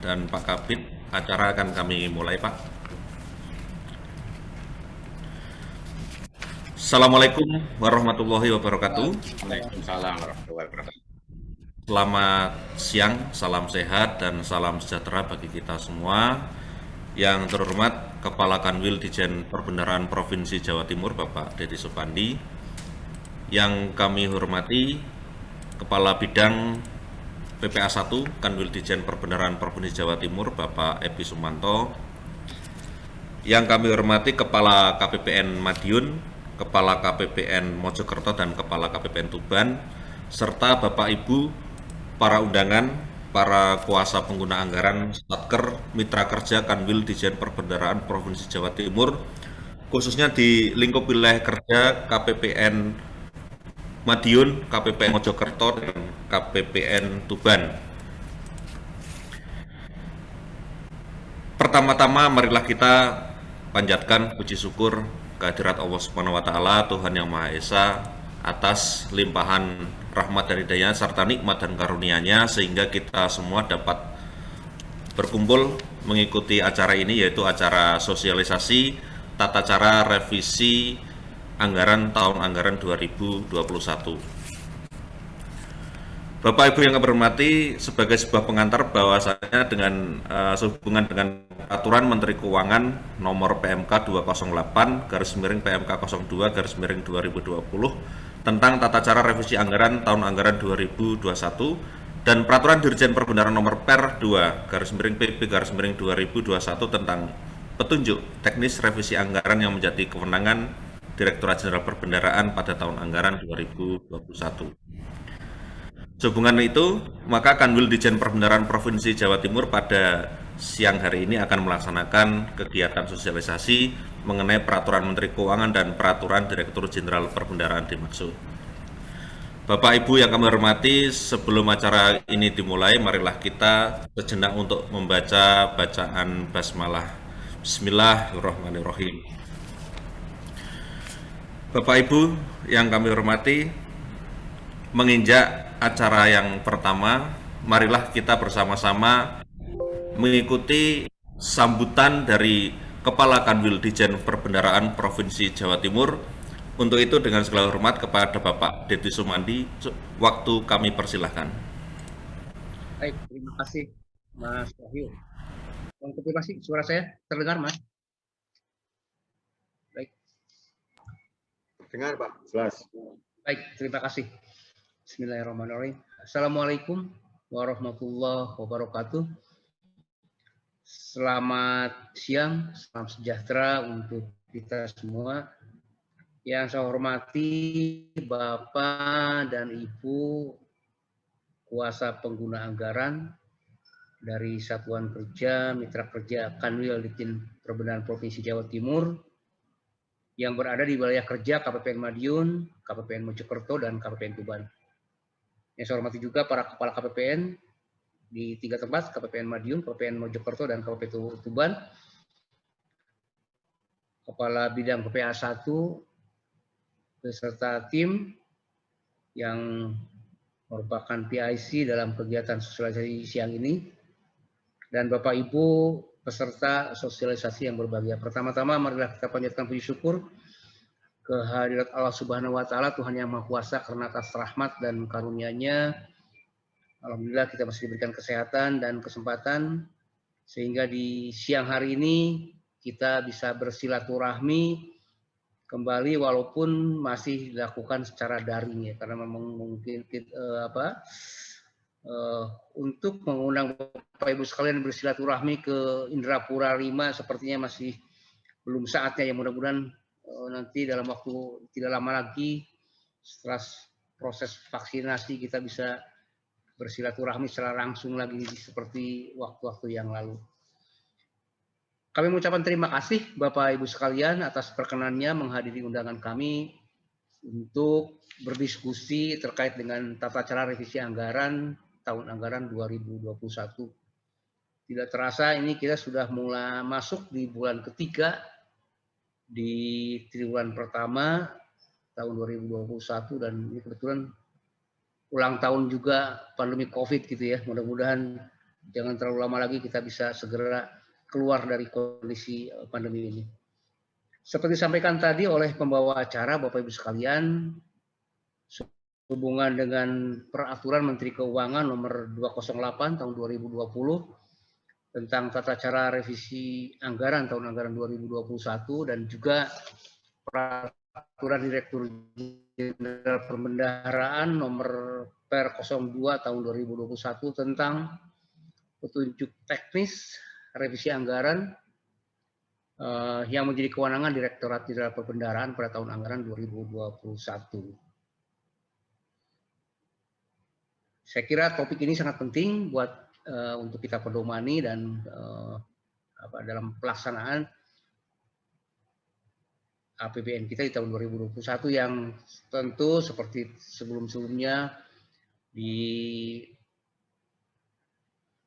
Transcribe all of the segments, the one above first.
dan Pak Kabid, acara akan kami mulai, Pak. Assalamualaikum warahmatullahi wabarakatuh. Waalaikumsalam warahmatullahi wabarakatuh. Selamat siang, salam sehat dan salam sejahtera bagi kita semua. Yang terhormat Kepala Kanwil Dijen Perbendaharaan Provinsi Jawa Timur, Bapak Dedi Supandi. Yang kami hormati Kepala Bidang PPA 1 Kanwil Dijen Perbendaharaan Provinsi Jawa Timur, Bapak Epi Sumanto. Yang kami hormati Kepala KPPN Madiun, Kepala KPPN Mojokerto, dan Kepala KPPN Tuban, serta Bapak Ibu, para undangan, para kuasa pengguna anggaran, Satker, mitra kerja Kanwil Dijen Perbendaharaan Provinsi Jawa Timur, khususnya di lingkup wilayah kerja KPPN Madiun, KPPN Mojokerto, dan KPPN Tuban. Pertama-tama marilah kita panjatkan puji syukur kehadirat Allah Subhanahu wa taala, Tuhan yang Maha Esa, atas limpahan rahmat dan hidayah serta nikmat dan karunia-Nya sehingga kita semua dapat berkumpul mengikuti acara ini, yaitu acara sosialisasi tata cara revisi anggaran tahun anggaran 2021. Bapak Ibu yang kami hormati, sebagai sebuah pengantar bahwasanya dengan sehubungan dengan Peraturan Menteri Keuangan Nomor PMK 208 garis miring PMK 02 garis miring 2020 tentang tata cara revisi anggaran tahun anggaran 2021 dan Peraturan Dirjen Perbendaharaan Nomor Per 2 garis miring PP garis miring 2021 tentang petunjuk teknis revisi anggaran yang menjadi kewenangan Direktorat Jenderal Perbendaharaan pada tahun anggaran 2021. Sehubungan itu, maka Kanwil Dijen Perbendaharaan Provinsi Jawa Timur pada siang hari ini akan melaksanakan kegiatan sosialisasi mengenai Peraturan Menteri Keuangan dan Peraturan Direktur Jenderal Perbendaharaan dimaksud. Bapak Ibu yang kami hormati, sebelum acara ini dimulai, marilah kita sejenak untuk membaca bacaan basmalah. Bismillahirrahmanirrahim. Bapak Ibu yang kami hormati, menginjak acara yang pertama, marilah kita bersama-sama mengikuti sambutan dari Kepala Kanwil Dijen Perbendaharaan Provinsi Jawa Timur. Untuk itu dengan segala hormat kepada Bapak Dedi Sumandi, waktu kami persilahkan. Baik, terima kasih Mas Wahyu. Konfirmasi suara saya terdengar, Mas? Baik. Dengar Pak, jelas. Baik, terima kasih. Bismillahirrahmanirrahim. Assalamualaikum warahmatullahi wabarakatuh. Selamat siang, salam sejahtera untuk kita semua. Yang saya hormati Bapak dan Ibu kuasa pengguna anggaran dari Satuan Kerja, Mitra Kerja Kanwil Dijen Perbendaharaan Provinsi Jawa Timur yang berada di wilayah kerja KPPN Madiun, KPPN Mojokerto, dan KPPN Tuban. Yang saya hormati juga para kepala KPPN di 3 tempat, KPPN Madiun, KPPN Mojokerto, dan KPPN Tuban, Kepala Bidang PPA 1, beserta tim yang merupakan PIC dalam kegiatan sosialisasi siang ini, dan Bapak Ibu peserta sosialisasi yang berbahagia. Pertama-tama marilah kita panjatkan puji syukur kehadirat Allah Subhanahu wa taala, Tuhan yang Maha Kuasa, karena atas rahmat dan karunia-Nya alhamdulillah kita masih diberikan kesehatan dan kesempatan sehingga di siang hari ini kita bisa bersilaturahmi kembali walaupun masih dilakukan secara daring ya, karena memang mungkin untuk mengundang Bapak Ibu sekalian bersilaturahmi ke Indrapura 5 sepertinya masih belum saatnya ya. Mudah-mudahan nanti dalam waktu tidak lama lagi setelah proses vaksinasi kita bisa bersilaturahmi secara langsung lagi seperti waktu-waktu yang lalu. Kami mengucapkan terima kasih Bapak Ibu sekalian atas perkenannya menghadiri undangan kami untuk berdiskusi terkait dengan tata cara revisi anggaran tahun anggaran 2021. Tidak terasa ini kita sudah mulai masuk di bulan ketiga di triwulan pertama tahun 2021 dan ini kebetulan ulang tahun juga pandemi COVID gitu ya. Mudah-mudahan jangan terlalu lama lagi kita bisa segera keluar dari kondisi pandemi ini. Seperti disampaikan tadi oleh pembawa acara, Bapak Ibu sekalian, hubungan dengan Peraturan Menteri Keuangan nomor 208 tahun 2020 tentang tata cara revisi anggaran tahun anggaran 2021 dan juga Peraturan Direktur Jenderal Perbendaharaan nomor Per 02 tahun 2021 tentang petunjuk teknis revisi anggaran yang menjadi kewenangan Direktorat Jenderal Perbendaharaan pada tahun anggaran 2021. Saya kira topik ini sangat penting buat untuk kita pedomani dan dalam pelaksanaan APBN kita di tahun 2021 yang tentu seperti sebelum-sebelumnya di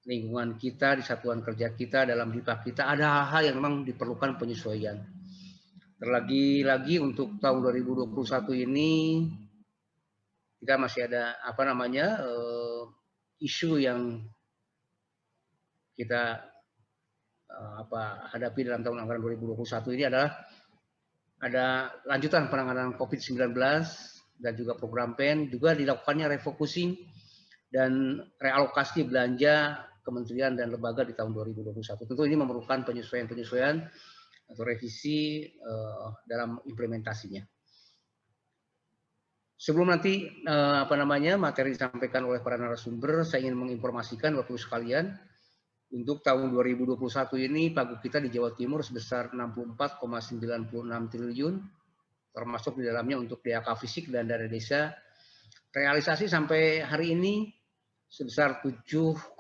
lingkungan kita, di satuan kerja kita, dalam DIPA kita, ada hal-hal yang memang diperlukan penyesuaian. Terlagi-lagi untuk tahun 2021 ini, kita masih ada isu yang kita hadapi dalam tahun anggaran 2021 ini adalah ada lanjutan penanganan COVID-19 dan juga program PEN, juga dilakukannya refocusing dan realokasi belanja kementerian dan lembaga di tahun 2021. Tentu ini memerlukan penyesuaian-penyesuaian atau revisi dalam implementasinya. Sebelum nanti materi disampaikan oleh para narasumber, saya ingin menginformasikan Bapak Ibu sekalian, untuk tahun 2021 ini Pagub kita di Jawa Timur sebesar 64,96 triliun, termasuk di dalamnya untuk DAK fisik dan dana desa. Realisasi sampai hari ini sebesar 7,05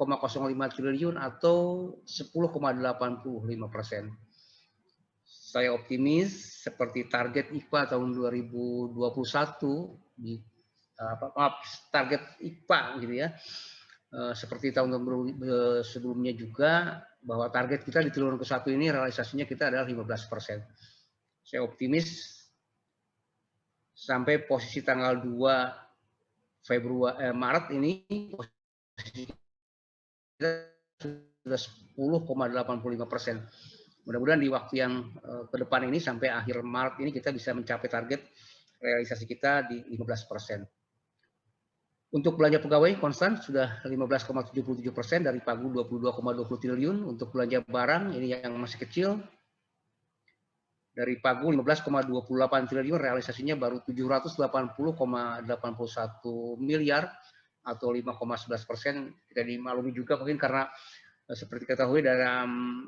triliun atau 10,85%. Saya optimis seperti target IPA tahun 2021 target IPA gitu ya. Seperti tahun sebelumnya juga, bahwa target kita di triwulan ke-1 ini realisasinya kita adalah 15%. Saya optimis sampai posisi tanggal 2 Maret ini posisi kita sudah 10,85%. Mudah-mudahan di waktu yang ke depan ini sampai akhir Maret ini kita bisa mencapai target realisasi kita di 15%. Untuk belanja pegawai konstan sudah 15,77% dari pagu 22,20 triliun. Untuk belanja barang ini yang masih kecil, dari pagu 15,28 triliun, realisasinya baru 780,81 miliar atau 5,11%. Kita dimaklumi juga mungkin karena seperti ketahui dalam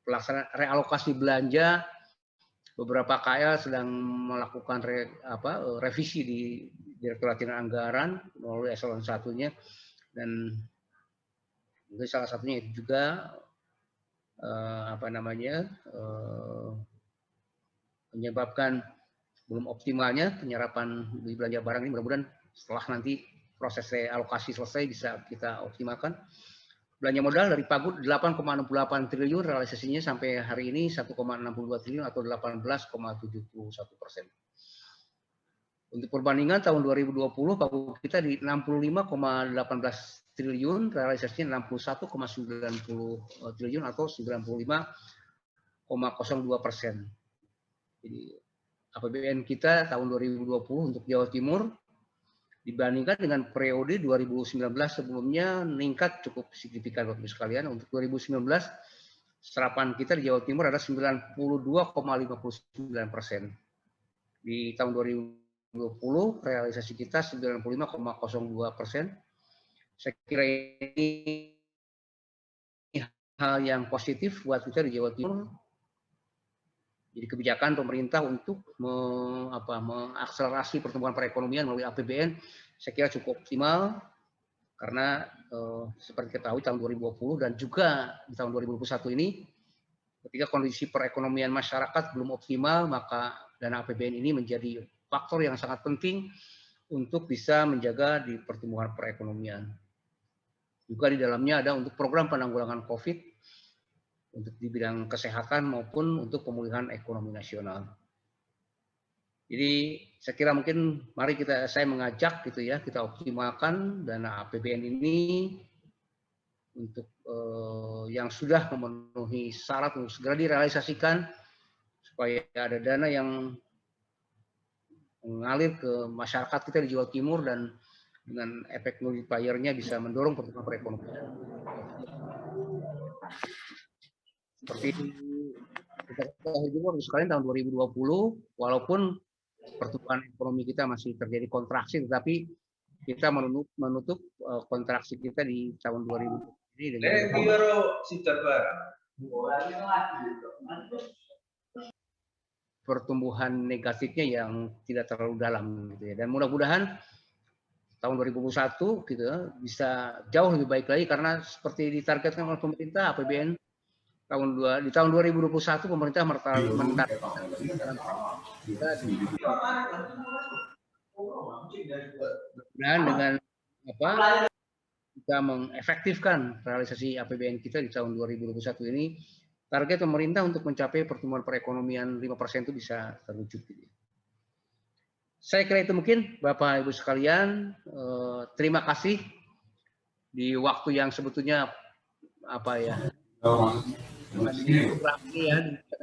pelaksanaan realokasi belanja, beberapa KL sedang melakukan revisi di Direktorat Jenderal Anggaran melalui eselon 1-nya, dan mungkin salah satunya itu juga menyebabkan belum optimalnya penyerapan di belanja barang ini. Mudah-mudahan setelah nanti proses realokasi selesai bisa kita optimalkan. Belanja modal dari Pagub 8,68 triliun, realisasinya sampai hari ini 1,62 triliun atau 18,71%. Untuk perbandingan tahun 2020 Pagub kita di 65,18 triliun, realisasinya 61,90 triliun atau 95,02%. Jadi APBN kita tahun 2020 untuk Jawa Timur dibandingkan dengan periode 2019 sebelumnya meningkat cukup signifikan Bapak Ibu sekalian. Untuk 2019 serapan kita di Jawa Timur adalah 92,59%. Di tahun 2020 realisasi kita 95,02%. Saya kira ini hal yang positif buat kita di Jawa Timur. Jadi kebijakan pemerintah untuk mengakselerasi pertumbuhan perekonomian melalui APBN saya kira cukup optimal, karena seperti kita tahu tahun 2020 dan juga di tahun 2021 ini ketika kondisi perekonomian masyarakat belum optimal, maka dana APBN ini menjadi faktor yang sangat penting untuk bisa menjaga di pertumbuhan perekonomian. Juga di dalamnya ada untuk program penanggulangan COVID untuk di bidang kesehatan maupun untuk pemulihan ekonomi nasional. Jadi saya kira mungkin mari saya mengajak gitu ya, kita optimalkan dana APBN ini untuk yang sudah memenuhi syarat untuk segera direalisasikan supaya ada dana yang mengalir ke masyarakat kita di Jawa Timur dan dengan efek multiplier-nya bisa mendorong pertumbuhan perekonomian. Seperti kita ketahui juga sekalian tahun 2020, walaupun pertumbuhan ekonomi kita masih terjadi kontraksi, tetapi kita menutup kontraksi kita di tahun 2020 ini dengan pertumbuhan negatifnya yang tidak terlalu dalam gitu ya. Dan mudah-mudahan tahun 2021 gitu ya, bisa jauh lebih baik lagi karena seperti ditargetkan oleh pemerintah APBN di tahun 2021 pemerintah menargetkan kita dengan kita mengefektifkan realisasi APBN kita di tahun 2021 ini, target pemerintah untuk mencapai pertumbuhan perekonomian 5% itu bisa terwujud. Saya kira itu mungkin Bapak Ibu sekalian. Terima kasih di waktu yang sebetulnya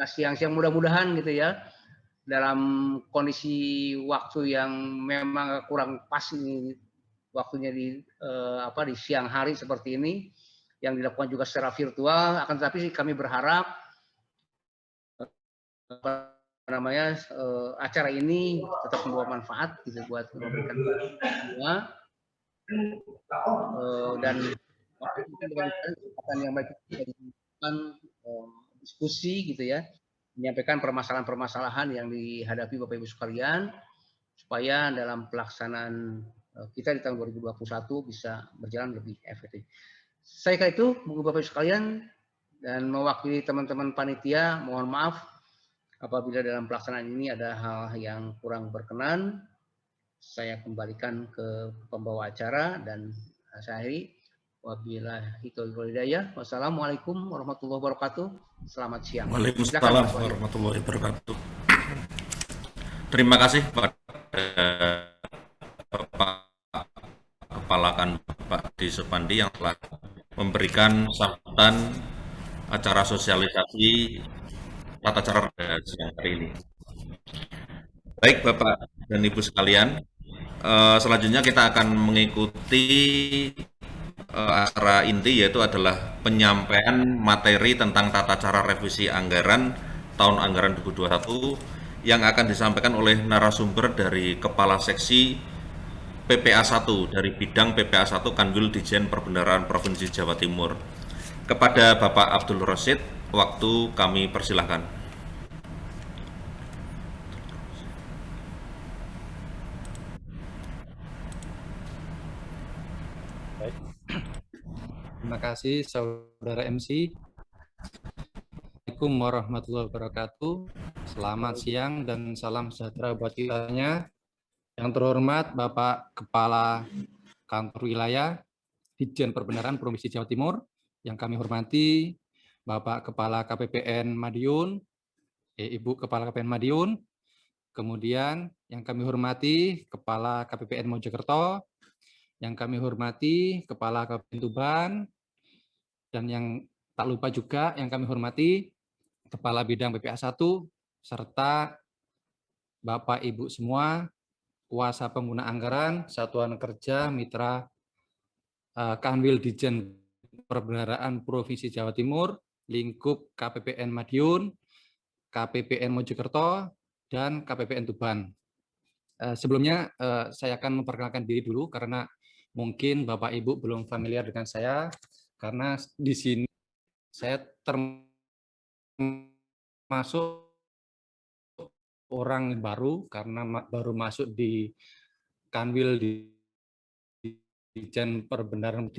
siang-siang, mudah-mudahan gitu ya, dalam kondisi waktu yang memang kurang pas ini waktunya di siang hari seperti ini yang dilakukan juga secara virtual, akan tetapi kami berharap acara ini tetap membawa manfaat gitu buat memberikan semua dan kesempatan yang baik kita diskusi gitu ya, menyampaikan permasalahan-permasalahan yang dihadapi Bapak Ibu sekalian supaya dalam pelaksanaan kita di tahun 2021 bisa berjalan lebih efektif. Saya kira itu Bapak Ibu sekalian, dan mewakili teman-teman panitia mohon maaf apabila dalam pelaksanaan ini ada hal yang kurang berkenan. Saya kembalikan ke pembawa acara dan saya akhiri. Wabillahi taufiq wal hidayah. Wassalamualaikum warahmatullahi wabarakatuh. Selamat siang. Waalaikumsalam warahmatullahi wabarakatuh. Terima kasih pada Bapak Kepala Bapak Di Supandi yang telah memberikan sambutan acara sosialisasi tata cara siang hari ini. Baik Bapak dan Ibu sekalian, selanjutnya kita akan mengikuti acara inti, yaitu adalah penyampaian materi tentang tata cara revisi anggaran tahun anggaran 2021 yang akan disampaikan oleh narasumber dari Kepala Seksi PPA 1 dari bidang PPA 1 Kanwil Ditjen Perbendaharaan Provinsi Jawa Timur. Kepada Bapak Abdul Rosid, waktu kami persilahkan. Baik. Terima kasih Saudara MC. Assalamualaikum warahmatullahi wabarakatuh. Selamat siang dan salam sejahtera buat kitanya. Yang terhormat Bapak Kepala Kantor Wilayah Ditjen Perbendaharaan Provinsi Jawa Timur, yang kami hormati Bapak Kepala KPPN Madiun, Ibu Kepala KPPN Madiun, kemudian yang kami hormati Kepala KPPN Mojokerto, yang kami hormati Kepala KPPN Tuban, dan yang tak lupa juga yang kami hormati Kepala Bidang PPA 1, serta Bapak Ibu semua, kuasa pengguna anggaran, satuan kerja, mitra Kanwil Ditjen Perbendaharaan Provinsi Jawa Timur, lingkup KPPN Madiun, KPPN Mojokerto, dan KPPN Tuban. Sebelumnya saya akan memperkenalkan diri dulu karena mungkin Bapak Ibu belum familiar dengan saya, karena di sini saya termasuk orang baru karena baru masuk di Kanwil di Ditjen Perbendaharaan.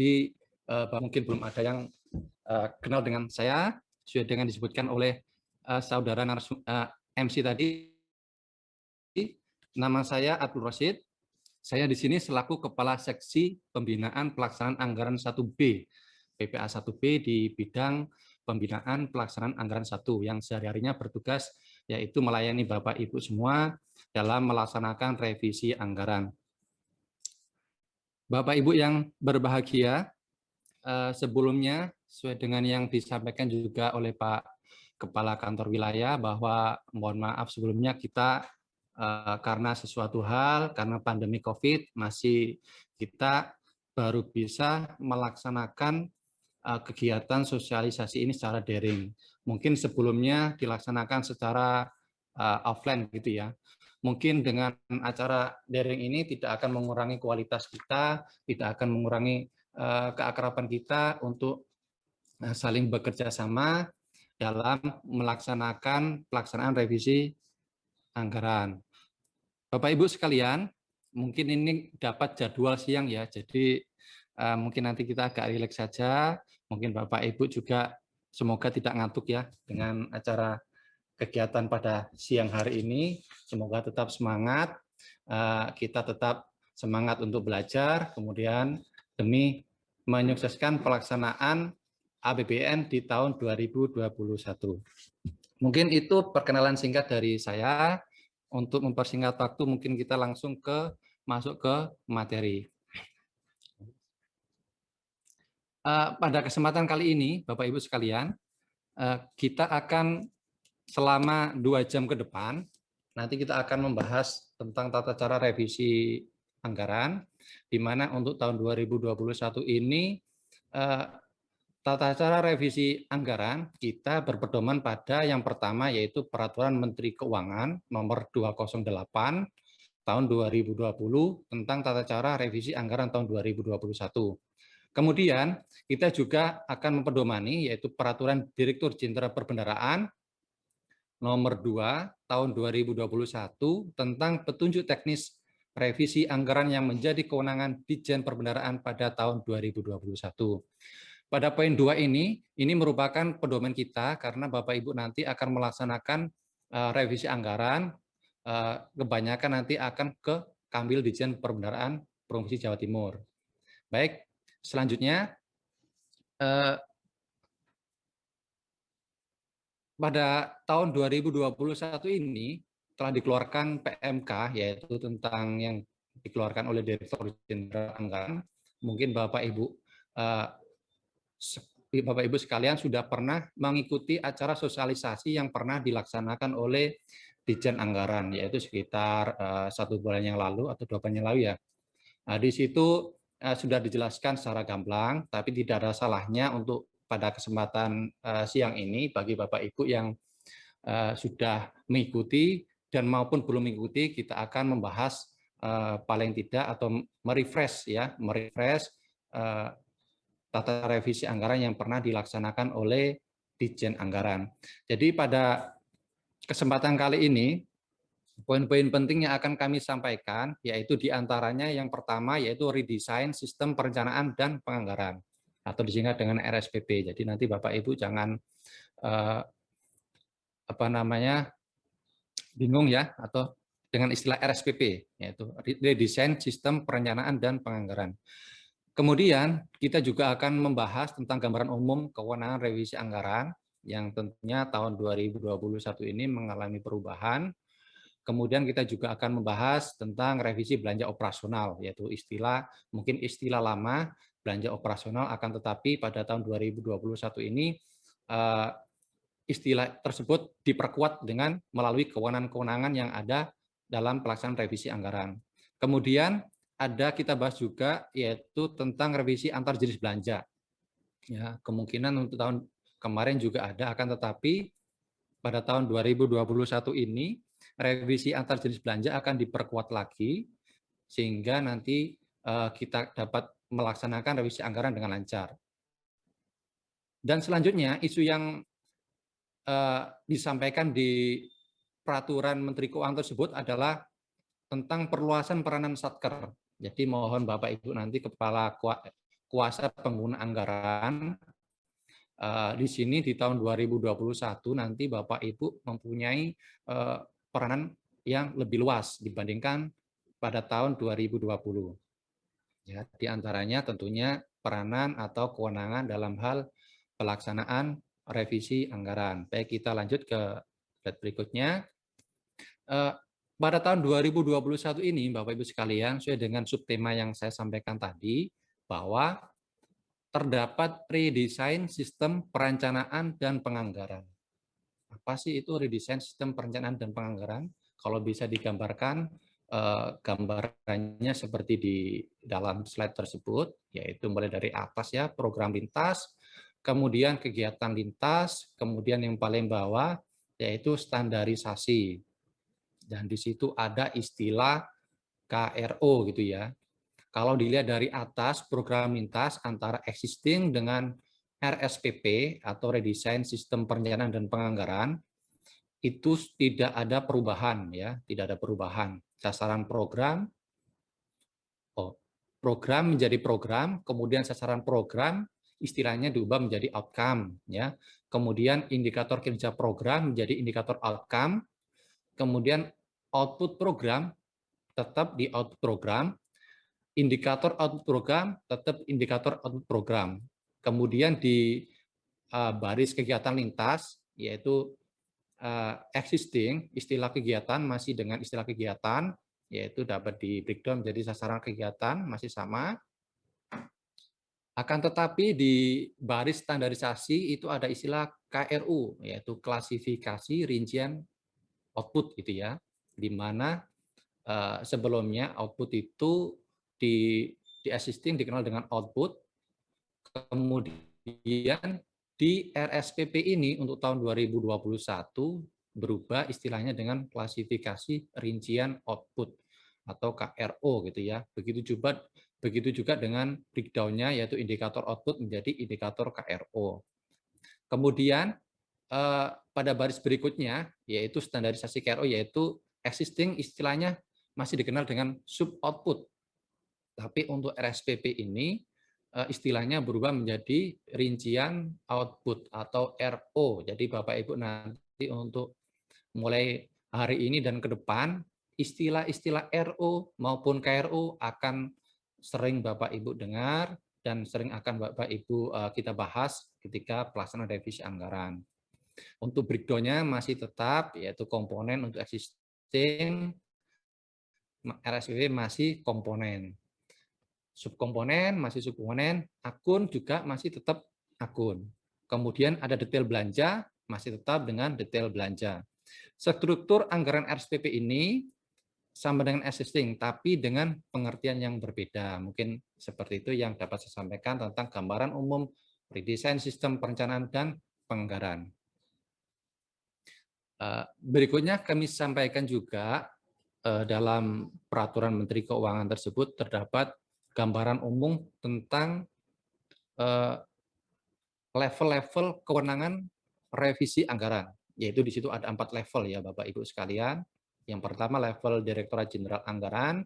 Mungkin belum ada yang kenal dengan saya, sudah dengan disebutkan oleh saudara MC tadi. Nama saya Abdul Rosid. Saya di sini selaku Kepala Seksi Pembinaan Pelaksanaan Anggaran 1B, PPA 1B di bidang pembinaan pelaksanaan anggaran 1 yang sehari-harinya bertugas yaitu melayani Bapak Ibu semua dalam melaksanakan revisi anggaran. Bapak Ibu yang berbahagia, sebelumnya sesuai dengan yang disampaikan juga oleh Pak Kepala Kantor Wilayah bahwa mohon maaf sebelumnya kita karena sesuatu hal, karena pandemi COVID masih kita baru bisa melaksanakan kegiatan sosialisasi ini secara daring. Mungkin sebelumnya dilaksanakan secara offline gitu ya. Mungkin dengan acara daring ini tidak akan mengurangi kualitas kita, tidak akan mengurangi keakraban kita untuk saling bekerja sama dalam melaksanakan pelaksanaan revisi anggaran. Bapak Ibu sekalian, mungkin ini dapat jadwal siang ya, jadi mungkin nanti kita agak rileks saja. Mungkin Bapak Ibu juga semoga tidak ngantuk ya dengan acara kegiatan pada siang hari ini. Semoga tetap semangat, kita tetap semangat untuk belajar, kemudian demi menyukseskan pelaksanaan APBN di tahun 2021. Mungkin itu perkenalan singkat dari saya. Untuk mempersingkat waktu, mungkin kita langsung masuk ke materi. Pada kesempatan kali ini, Bapak Ibu sekalian, kita akan selama 2 jam ke depan, nanti kita akan membahas tentang tata cara revisi anggaran, di mana untuk tahun 2021 ini tata cara revisi anggaran kita berpedoman pada yang pertama yaitu Peraturan Menteri Keuangan nomor 208 tahun 2020 tentang tata cara revisi anggaran tahun 2021. Kemudian kita juga akan mempedomani yaitu Peraturan Direktur Jenderal Perbendaharaan nomor 2 tahun 2021 tentang petunjuk teknis revisi anggaran yang menjadi kewenangan Ditjen Perbendaharaan pada tahun 2021. Pada poin 2 ini merupakan pedoman kita karena Bapak Ibu nanti akan melaksanakan revisi anggaran, kebanyakan nanti akan ke Kambil Ditjen Perbendaharaan Provinsi Jawa Timur. Baik, selanjutnya pada tahun 2021 ini telah dikeluarkan PMK yaitu tentang yang dikeluarkan oleh Direktur Jenderal Anggaran. Mungkin Bapak Ibu sekalian sudah pernah mengikuti acara sosialisasi yang pernah dilaksanakan oleh Ditjen Anggaran, yaitu sekitar 1 bulan yang lalu atau 2 bulan yang lalu ya. Nah, di situ sudah dijelaskan secara gamblang, tapi tidak ada salahnya untuk pada kesempatan siang ini bagi Bapak Ibu yang sudah mengikuti dan maupun belum mengikuti, kita akan membahas paling tidak atau merefresh tata revisi anggaran yang pernah dilaksanakan oleh Ditjen Anggaran. Jadi pada kesempatan kali ini, poin-poin penting yang akan kami sampaikan, yaitu diantaranya yang pertama yaitu redesign sistem perencanaan dan penganggaran, atau disingkat dengan RSPP. Jadi nanti Bapak Ibu jangan bingung ya, atau dengan istilah RSPP, yaitu redesign sistem perencanaan dan penganggaran. Kemudian kita juga akan membahas tentang gambaran umum kewenangan revisi anggaran yang tentunya tahun 2021 ini mengalami perubahan. Kemudian kita juga akan membahas tentang revisi belanja operasional, yaitu mungkin istilah lama belanja operasional, akan tetapi pada tahun 2021 ini istilah tersebut diperkuat dengan melalui kewenangan-kewenangan yang ada dalam pelaksanaan revisi anggaran. Kemudian kita bahas juga yaitu tentang revisi antar jenis belanja. Ya, kemungkinan untuk tahun kemarin juga ada, akan tetapi pada tahun 2021 ini revisi antar jenis belanja akan diperkuat lagi sehingga nanti kita dapat melaksanakan revisi anggaran dengan lancar. Dan selanjutnya isu yang disampaikan di Peraturan Menteri Keuangan tersebut adalah tentang perluasan peranan Satker. Jadi mohon Bapak Ibu nanti kepala kuasa pengguna anggaran di sini di tahun 2021 nanti Bapak Ibu mempunyai peranan yang lebih luas dibandingkan pada tahun 2020. Ya, di antaranya tentunya peranan atau kewenangan dalam hal pelaksanaan revisi anggaran. Baik, kita lanjut ke slide berikutnya. Pada tahun 2021 ini, Bapak Ibu sekalian, sesuai dengan subtema yang saya sampaikan tadi, bahwa terdapat redesign sistem perencanaan dan penganggaran. Apa sih itu redesign sistem perencanaan dan penganggaran? Kalau bisa digambarkan, gambarannya seperti di dalam slide tersebut, yaitu mulai dari atas ya, program lintas, kemudian kegiatan lintas, kemudian yang paling bawah yaitu standarisasi. Dan di situ ada istilah KRO gitu ya. Kalau dilihat dari atas, program lintas antara existing dengan RSPP atau Redesign Sistem Perencanaan dan Penganggaran, itu tidak ada perubahan ya, tidak ada perubahan. Sasaran program, program menjadi program, kemudian sasaran program istilahnya diubah menjadi outcome ya. Kemudian indikator kinerja program menjadi indikator outcome, kemudian output program tetap di output program, indikator output program tetap indikator output program. Kemudian di baris kegiatan lintas, yaitu existing, istilah kegiatan masih dengan istilah kegiatan, yaitu dapat di breakdown menjadi sasaran kegiatan, masih sama. Akan tetapi di baris standarisasi itu ada istilah KRU, yaitu klasifikasi rincian output gitu ya, di mana sebelumnya output itu di existing dikenal dengan output, kemudian di RSPP ini untuk tahun 2021 berubah istilahnya dengan klasifikasi rincian output atau KRO gitu ya. Begitu juga dengan breakdown-nya yaitu indikator output menjadi indikator KRO. Kemudian pada baris berikutnya yaitu standarisasi KRO yaitu existing istilahnya masih dikenal dengan sub output. Tapi untuk RSPP ini istilahnya berubah menjadi rincian output atau RO. Jadi Bapak Ibu nanti untuk mulai hari ini dan ke depan istilah-istilah RO maupun KRO akan sering Bapak Ibu dengar dan sering akan Bapak Ibu kita bahas ketika pelaksanaan revisi anggaran. Untuk breakdown-nya masih tetap yaitu komponen untuk existing, RSPP masih komponen. Subkomponen masih subkomponen, akun juga masih tetap akun. Kemudian ada detail belanja, masih tetap dengan detail belanja. Struktur anggaran RSPP ini sama dengan existing, tapi dengan pengertian yang berbeda. Mungkin seperti itu yang dapat saya sampaikan tentang gambaran umum redesign sistem perencanaan dan penganggaran. Berikutnya kami sampaikan juga dalam peraturan Menteri Keuangan tersebut terdapat gambaran umum tentang level-level kewenangan revisi anggaran, yaitu di situ ada 4 level ya Bapak Ibu sekalian. Yang pertama level Direktorat Jenderal Anggaran,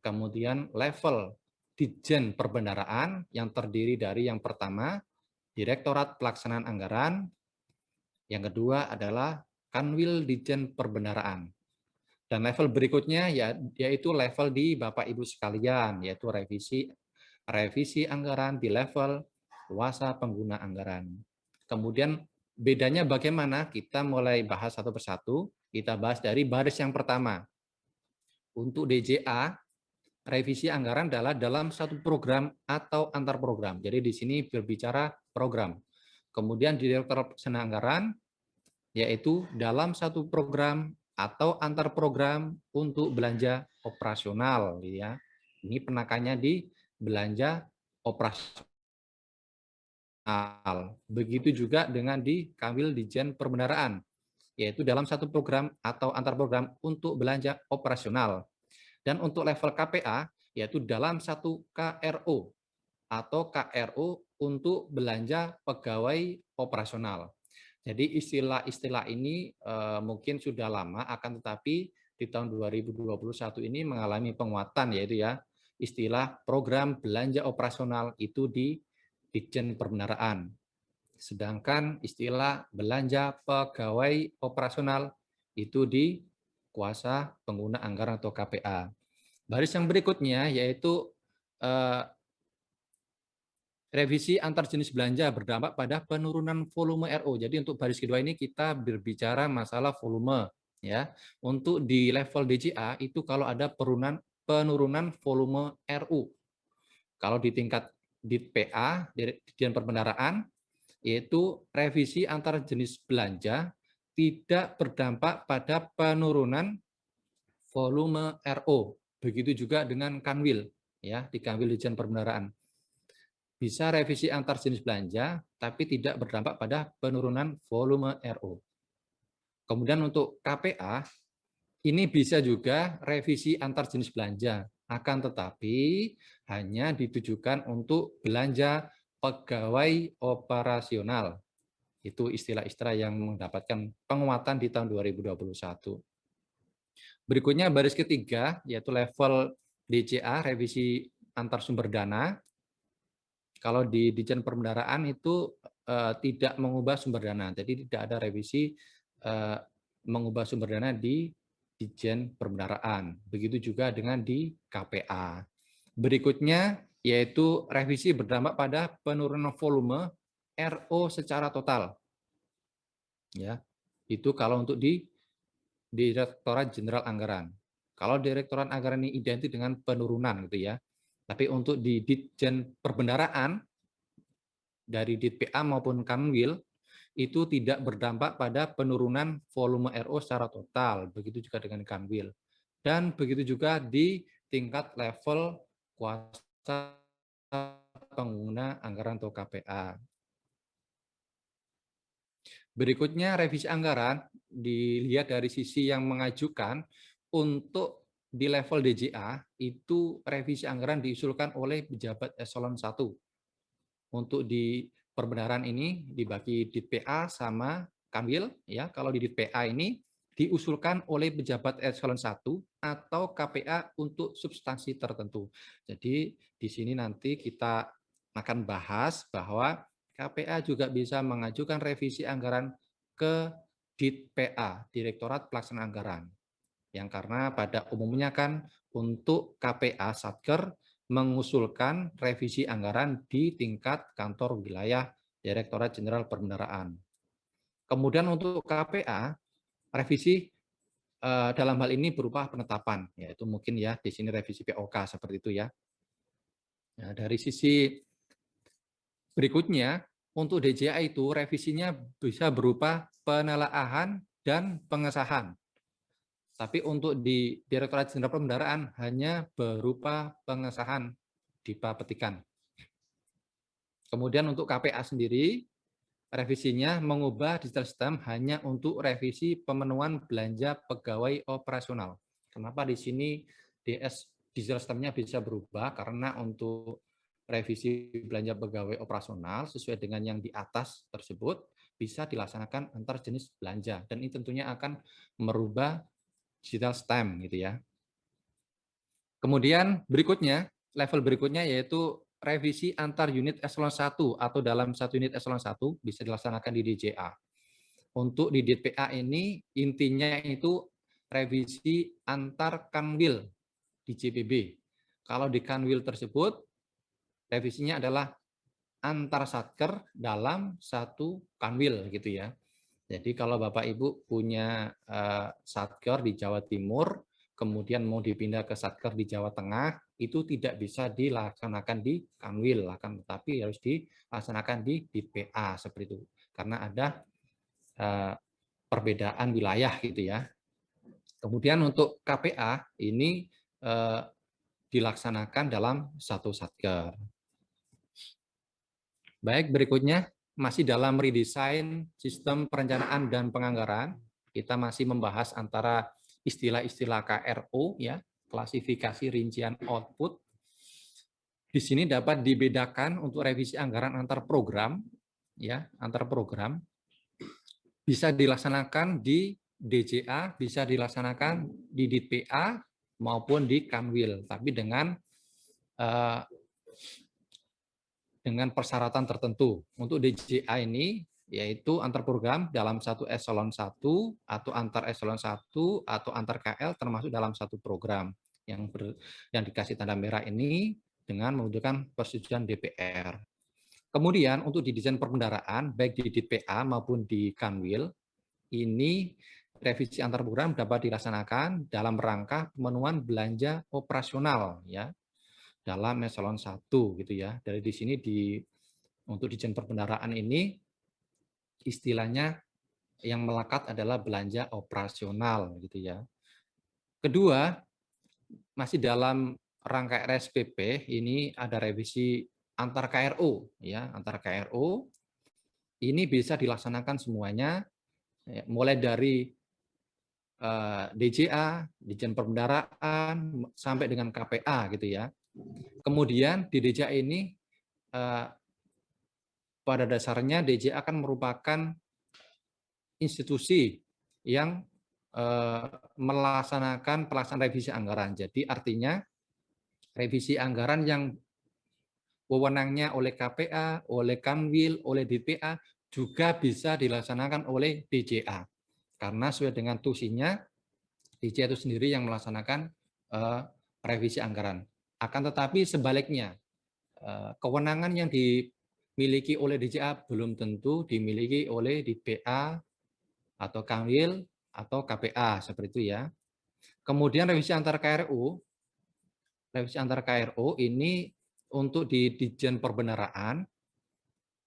kemudian level Ditjen Perbendaharaan yang terdiri dari yang pertama Direktorat Pelaksanaan Anggaran, yang kedua adalah Kanwil Ditjen Perbendaharaan. Dan level berikutnya yaitu level di Bapak Ibu sekalian, yaitu revisi anggaran di level kuasa pengguna anggaran. Kemudian bedanya bagaimana? Kita mulai bahas satu persatu. Kita bahas dari baris yang pertama. Untuk DJA, revisi anggaran adalah dalam satu program atau antar program. Jadi di sini berbicara program. Kemudian di Direktorat Pelaksanaan Anggaran, yaitu dalam satu program atau antar program untuk belanja operasional ya. Ini penekanannya di belanja operasional. Begitu juga dengan di Kanwil Ditjen Perbendaharaan, yaitu dalam satu program atau antar program untuk belanja operasional. Dan untuk level KPA yaitu dalam satu KRO atau KRO untuk belanja pegawai operasional. Jadi istilah-istilah ini mungkin sudah lama, akan tetapi di tahun 2021 ini mengalami penguatan, yaitu ya istilah program belanja operasional itu di Ditjen Perbendaharaan. Sedangkan istilah belanja pegawai operasional itu di kuasa pengguna anggaran atau KPA. Baris yang berikutnya yaitu revisi antar jenis belanja berdampak pada penurunan volume RO. Jadi untuk baris kedua ini kita berbicara masalah volume ya. Untuk di level DJA itu kalau ada penurunan volume RU. Kalau di tingkat DIT-PA, Dirjen Perbendaharaan, yaitu revisi antar jenis belanja tidak berdampak pada penurunan volume RO. Begitu juga dengan Kanwil, ya, di Kanwil Dirjen Perbendaharaan. Bisa revisi antar jenis belanja, tapi tidak berdampak pada penurunan volume RO. Kemudian untuk KPA, ini bisa juga revisi antar jenis belanja, akan tetapi hanya ditujukan untuk belanja pegawai operasional. Itu istilah-istilah yang mendapatkan penguatan di tahun 2021. Berikutnya baris ketiga, yaitu level DCA, revisi antar sumber dana. Kalau di Dirjen Perbendaharaan itu tidak mengubah sumber dana, jadi tidak ada revisi mengubah sumber dana di Dirjen Perbendaharaan. Begitu juga dengan di KPA. Berikutnya yaitu revisi berdampak pada penurunan volume RO secara total. Ya, itu kalau untuk di Direktorat Jenderal Anggaran. Kalau Direktorat Anggaran ini identik dengan penurunan gitu ya. Tapi untuk di Ditjen Perbendaharaan dari DIT-PA maupun Kanwil itu tidak berdampak pada penurunan volume RO secara total. Begitu juga dengan Kanwil. Dan begitu juga di tingkat level kuasa pengguna anggaran atau KPA. Berikutnya revisi anggaran dilihat dari sisi yang mengajukan. Untuk di level DJA itu revisi anggaran diusulkan oleh pejabat eselon 1. Untuk di perbendaharaan ini dibagi DIT-PA sama Kanwil, ya. Kalau di DIT-PA ini diusulkan oleh pejabat eselon 1 atau KPA untuk substansi tertentu. Jadi di sini nanti kita akan bahas bahwa KPA juga bisa mengajukan revisi anggaran ke DIT-PA, Direktorat Pelaksanaan Anggaran. Yang karena pada umumnya kan untuk KPA Satker mengusulkan revisi anggaran di tingkat kantor wilayah Direktorat Jenderal Perbendaharaan. Kemudian untuk KPA, revisi dalam hal ini berupa penetapan, yaitu mungkin ya di sini revisi POK seperti itu ya. Nah, dari sisi berikutnya, untuk DJA itu revisinya bisa berupa penelaahan dan pengesahan. Tapi untuk di Direktorat Jenderal Perbendaharaan hanya berupa pengesahan DIPA petikan. Kemudian untuk KPA sendiri, revisinya mengubah digital sistem hanya untuk revisi pemenuhan belanja pegawai operasional. Kenapa di sini digital sistemnya bisa berubah? Karena untuk revisi belanja pegawai operasional sesuai dengan yang di atas tersebut bisa dilaksanakan antar jenis belanja. Dan ini tentunya akan merubah digital stamp gitu ya. Kemudian berikutnya, level berikutnya yaitu revisi antar unit eselon 1 atau dalam satu unit eselon 1 bisa dilaksanakan di DJA. Untuk di DIT-PA ini intinya itu revisi antar Kanwil di JPB. Kalau di Kanwil tersebut revisinya adalah antar satker dalam satu Kanwil gitu ya. Jadi kalau Bapak Ibu punya satker di Jawa Timur, kemudian mau dipindah ke satker di Jawa Tengah, itu tidak bisa dilaksanakan di Kanwil, akan tetapi harus dilaksanakan di DIT-PA seperti itu. Karena ada perbedaan wilayah gitu ya. Kemudian untuk KPA ini dilaksanakan dalam satu satker. Baik, berikutnya masih dalam redesign sistem perencanaan dan penganggaran, kita masih membahas antara istilah-istilah KRO ya, klasifikasi rincian output. Di sini dapat dibedakan untuk revisi anggaran antar program ya, antar program bisa dilaksanakan di DJA, bisa dilaksanakan di DIT-PA maupun di Kanwil, tapi dengan persyaratan tertentu. Untuk DJA ini yaitu antar program dalam satu eselon 1 atau antar eselon 1 atau antar KL termasuk dalam satu program yang dikasih tanda merah ini dengan membutuhkan persetujuan DPR. Kemudian untuk di desain perbendaharaan baik di DIT-PA maupun di Kanwil ini revisi antar program dapat dilaksanakan dalam rangka pemenuhan belanja operasional ya. dalam eselon 1 gitu ya. Dari di sini untuk Ditjen Perbendaharaan ini istilahnya yang melekat adalah belanja operasional gitu ya. Kedua, masih dalam rangka RSPP ini ada revisi antar KRO ya, antar KRO ini bisa dilaksanakan semuanya ya, mulai dari DJA, Ditjen Perbendaharaan sampai dengan KPA gitu ya. Kemudian di DJA ini pada dasarnya DJA akan merupakan institusi yang melaksanakan pelaksanaan revisi anggaran. Jadi artinya revisi anggaran yang wewenangnya oleh KPA, oleh Kanwil, oleh DPA juga bisa dilaksanakan oleh DJA. Karena sesuai dengan tusinya, DJA itu sendiri yang melaksanakan revisi anggaran. Akan tetapi sebaliknya, kewenangan yang dimiliki oleh DJA belum tentu dimiliki oleh DPA atau Kanwil atau KPA seperti itu ya. Kemudian revisi antar KRU ini untuk di Ditjen Perbendaharaan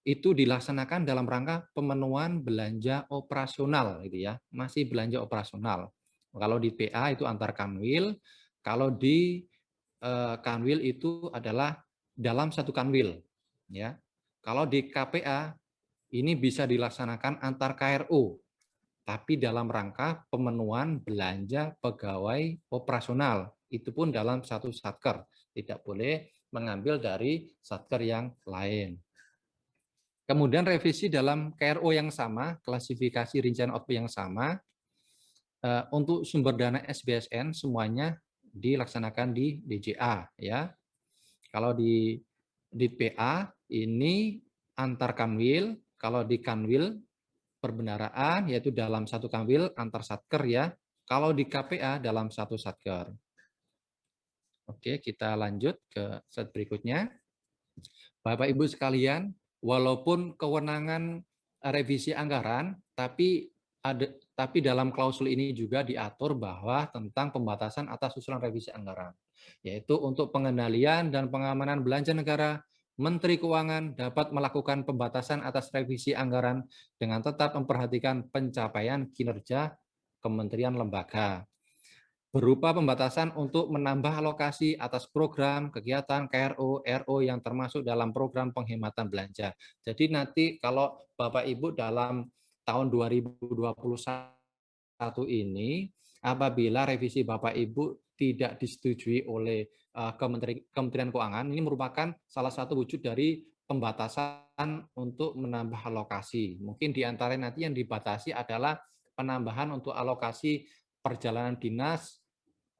itu dilaksanakan dalam rangka pemenuhan belanja operasional gitu ya, masih belanja operasional. Kalau di PA itu antar Kanwil, kalau di Kanwil itu adalah dalam satu Kanwil ya. Kalau di KPA ini bisa dilaksanakan antar KRO, tapi dalam rangka pemenuhan belanja pegawai operasional, itu pun dalam satu satker, tidak boleh mengambil dari satker yang lain. Kemudian revisi dalam KRO yang sama, klasifikasi rincian output yang sama, untuk sumber dana SBSN semuanya dilaksanakan di DJA ya. Kalau di PA ini antar Kanwil, kalau di Kanwil Perbendaharaan yaitu dalam satu Kanwil antar satker ya. Kalau di KPA dalam satu satker. Oke, kita lanjut ke slide berikutnya. Bapak Ibu sekalian, walaupun kewenangan revisi anggaran, tapi dalam klausul ini juga diatur bahwa tentang pembatasan atas usulan revisi anggaran, yaitu untuk pengendalian dan pengamanan belanja negara, Menteri Keuangan dapat melakukan pembatasan atas revisi anggaran dengan tetap memperhatikan pencapaian kinerja kementerian lembaga, berupa pembatasan untuk menambah alokasi atas program, kegiatan, KRO, RO yang termasuk dalam program penghematan belanja. Jadi nanti kalau Bapak Ibu dalam tahun 2021 ini, apabila revisi Bapak Ibu tidak disetujui oleh Kementerian Keuangan, ini merupakan salah satu wujud dari pembatasan untuk menambah alokasi. Mungkin di antara nanti yang dibatasi adalah penambahan untuk alokasi perjalanan dinas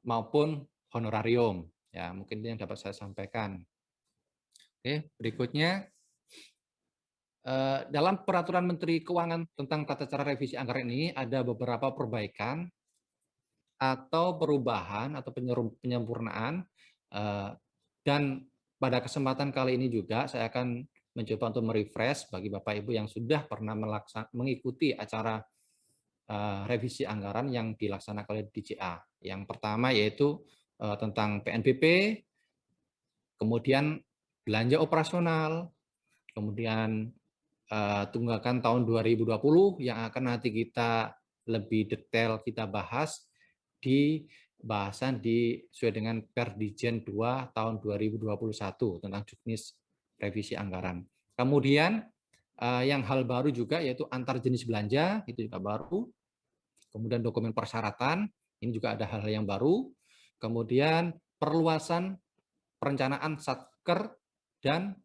maupun honorarium. Ya, mungkin itu yang dapat saya sampaikan. Oke, berikutnya dalam peraturan Menteri Keuangan tentang tata cara revisi anggaran ini ada beberapa perbaikan atau perubahan atau penyempurnaan, dan pada kesempatan kali ini juga saya akan mencoba untuk merefresh bagi Bapak Ibu yang sudah pernah mengikuti acara revisi anggaran yang dilaksanakan oleh DJA. Yang pertama yaitu tentang PNBP, kemudian belanja operasional, kemudian tunggakan tahun 2020 yang akan nanti kita lebih detail kita bahas di bahasan sesuai dengan Perdijen 2 tahun 2021 tentang juknis revisi anggaran. Kemudian yang hal baru juga yaitu antar jenis belanja, itu juga baru. Kemudian dokumen persyaratan, ini juga ada hal-hal yang baru. Kemudian perluasan perencanaan satker dan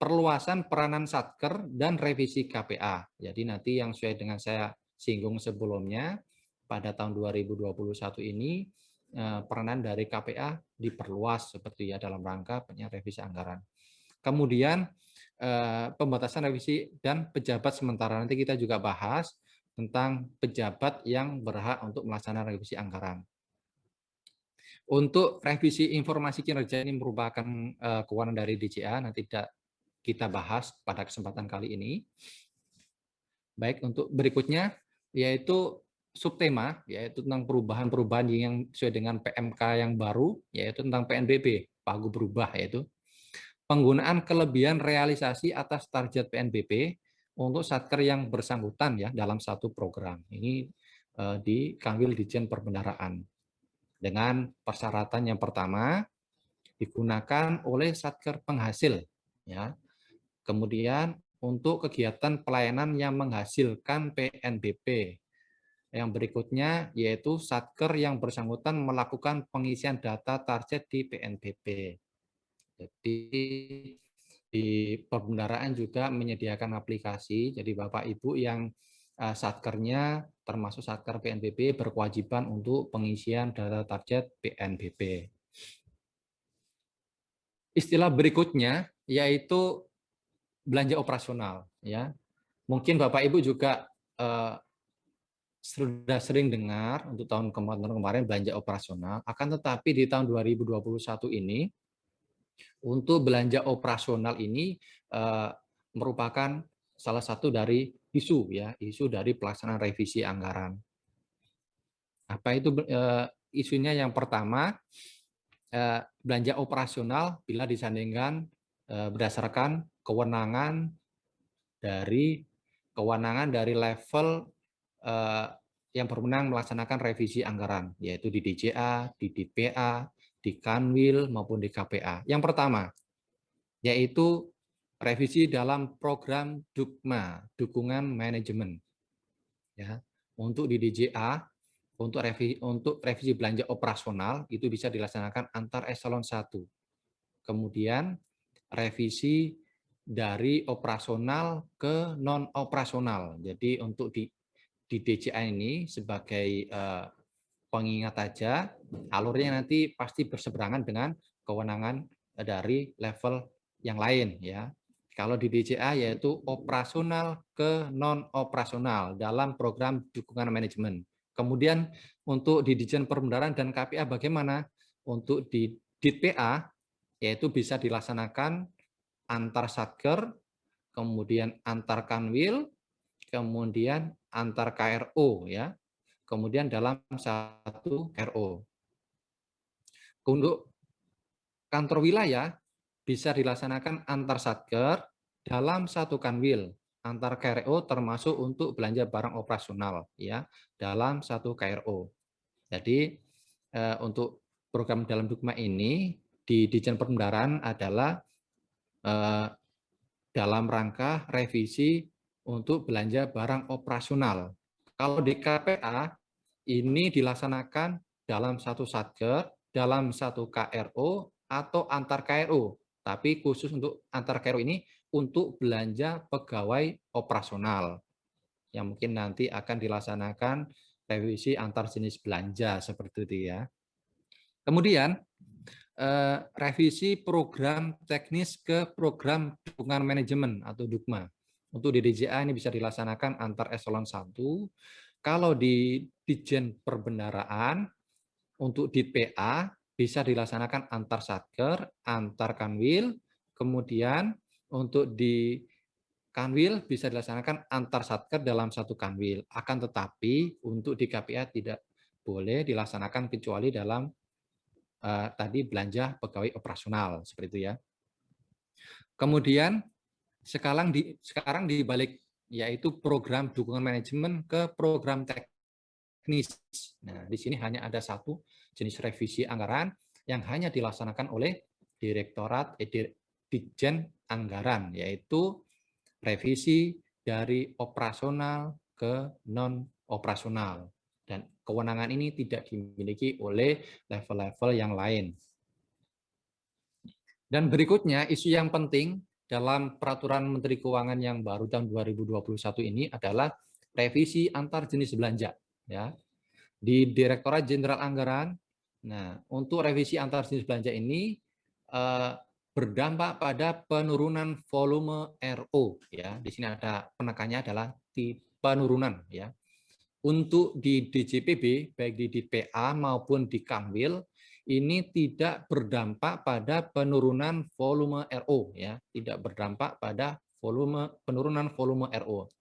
perluasan peranan satker dan revisi KPA. Jadi nanti yang sesuai dengan saya singgung sebelumnya, pada tahun 2021 ini peranan dari KPA diperluas seperti ya dalam rangka revisi anggaran. Kemudian pembatasan revisi dan pejabat sementara, nanti kita juga bahas tentang pejabat yang berhak untuk melaksanakan revisi anggaran. Untuk revisi informasi kinerja ini merupakan kewenangan dari DJA, nanti kita bahas pada kesempatan kali ini. Baik, untuk berikutnya yaitu subtema, yaitu tentang perubahan-perubahan yang sesuai dengan PMK yang baru, yaitu tentang PNBP. Pagu berubah, yaitu penggunaan kelebihan realisasi atas target PNBP untuk satker yang bersangkutan ya dalam satu program. Ini di Kanwil Ditjen Perbendaharaan. Dengan persyaratan yang pertama, digunakan oleh satker penghasil ya. Kemudian untuk kegiatan pelayanan yang menghasilkan PNBP. Yang berikutnya yaitu satker yang bersangkutan melakukan pengisian data target di PNBP. Jadi di perbendaharaan juga menyediakan aplikasi. Jadi Bapak Ibu yang satkernya termasuk satker PNBP berkewajiban untuk pengisian data target PNBP. Istilah berikutnya yaitu belanja operasional ya. Mungkin Bapak Ibu juga sudah sering dengar untuk tahun kemarin belanja operasional, akan tetapi di tahun 2021 ini untuk belanja operasional ini merupakan salah satu dari isu ya, isu dari pelaksanaan revisi anggaran. Apa itu isunya? Yang pertama, belanja operasional bila disandingkan berdasarkan kewenangan dari level yang berwenang melaksanakan revisi anggaran, yaitu di DJA, di DPA, di Kanwil maupun di KPA. Yang pertama, yaitu revisi dalam program Dukma, dukungan manajemen. Ya, untuk di DJA, untuk revisi belanja operasional itu bisa dilaksanakan antar eselon 1. Kemudian revisi dari operasional ke non operasional. Jadi untuk di DJA ini sebagai pengingat aja, alurnya nanti pasti berseberangan dengan kewenangan dari level yang lain ya. Kalau di DJA yaitu operasional ke non operasional dalam program dukungan manajemen. Kemudian untuk di Ditjen Perbendaharaan dan KPA bagaimana? Untuk di DPA yaitu bisa dilaksanakan antar satker, kemudian antar kanwil, kemudian antar KRO ya. Kemudian dalam satu RO. Untuk kantor wilayah bisa dilaksanakan antar satker dalam satu kanwil, antar KRO termasuk untuk belanja barang operasional ya dalam satu KRO. Jadi untuk program dalam Dukma ini di Ditjen Perbendaharaan adalah dalam rangka revisi untuk belanja barang operasional. Kalau di KPA ini dilaksanakan dalam satu satker, dalam satu KRO atau antar KRO. Tapi khusus untuk antar KRO ini untuk belanja pegawai operasional yang mungkin nanti akan dilaksanakan revisi antar jenis belanja seperti itu ya. Kemudian revisi program teknis ke program dukungan manajemen atau Dukma. Untuk di DJA ini bisa dilaksanakan antar eselon 1. Kalau di Ditjen Perbendaharaan untuk DPA bisa dilaksanakan antar satker, antar kanwil, kemudian untuk di kanwil bisa dilaksanakan antar satker dalam satu kanwil. Akan tetapi untuk di KPA tidak boleh dilaksanakan kecuali dalam tadi belanja pegawai operasional seperti itu ya. Kemudian sekarang dibalik yaitu program dukungan manajemen ke program teknis. Nah, di sini hanya ada satu jenis revisi anggaran yang hanya dilaksanakan oleh Direktorat Ditjen Anggaran, yaitu revisi dari operasional ke non operasional. Dan kewenangan ini tidak dimiliki oleh level-level yang lain. Dan berikutnya, isu yang penting dalam Peraturan Menteri Keuangan yang baru tahun 2021 ini adalah revisi antar jenis belanja. Ya. Di Direktorat Jenderal Anggaran, nah untuk revisi antar jenis belanja ini berdampak pada penurunan volume RO. Ya. Di sini ada penekannya adalah di penurunan. Ya. Untuk di DJPB, baik di DPA maupun di Kanwil, ini tidak berdampak pada penurunan volume RO, ya, tidak berdampak pada penurunan volume RO.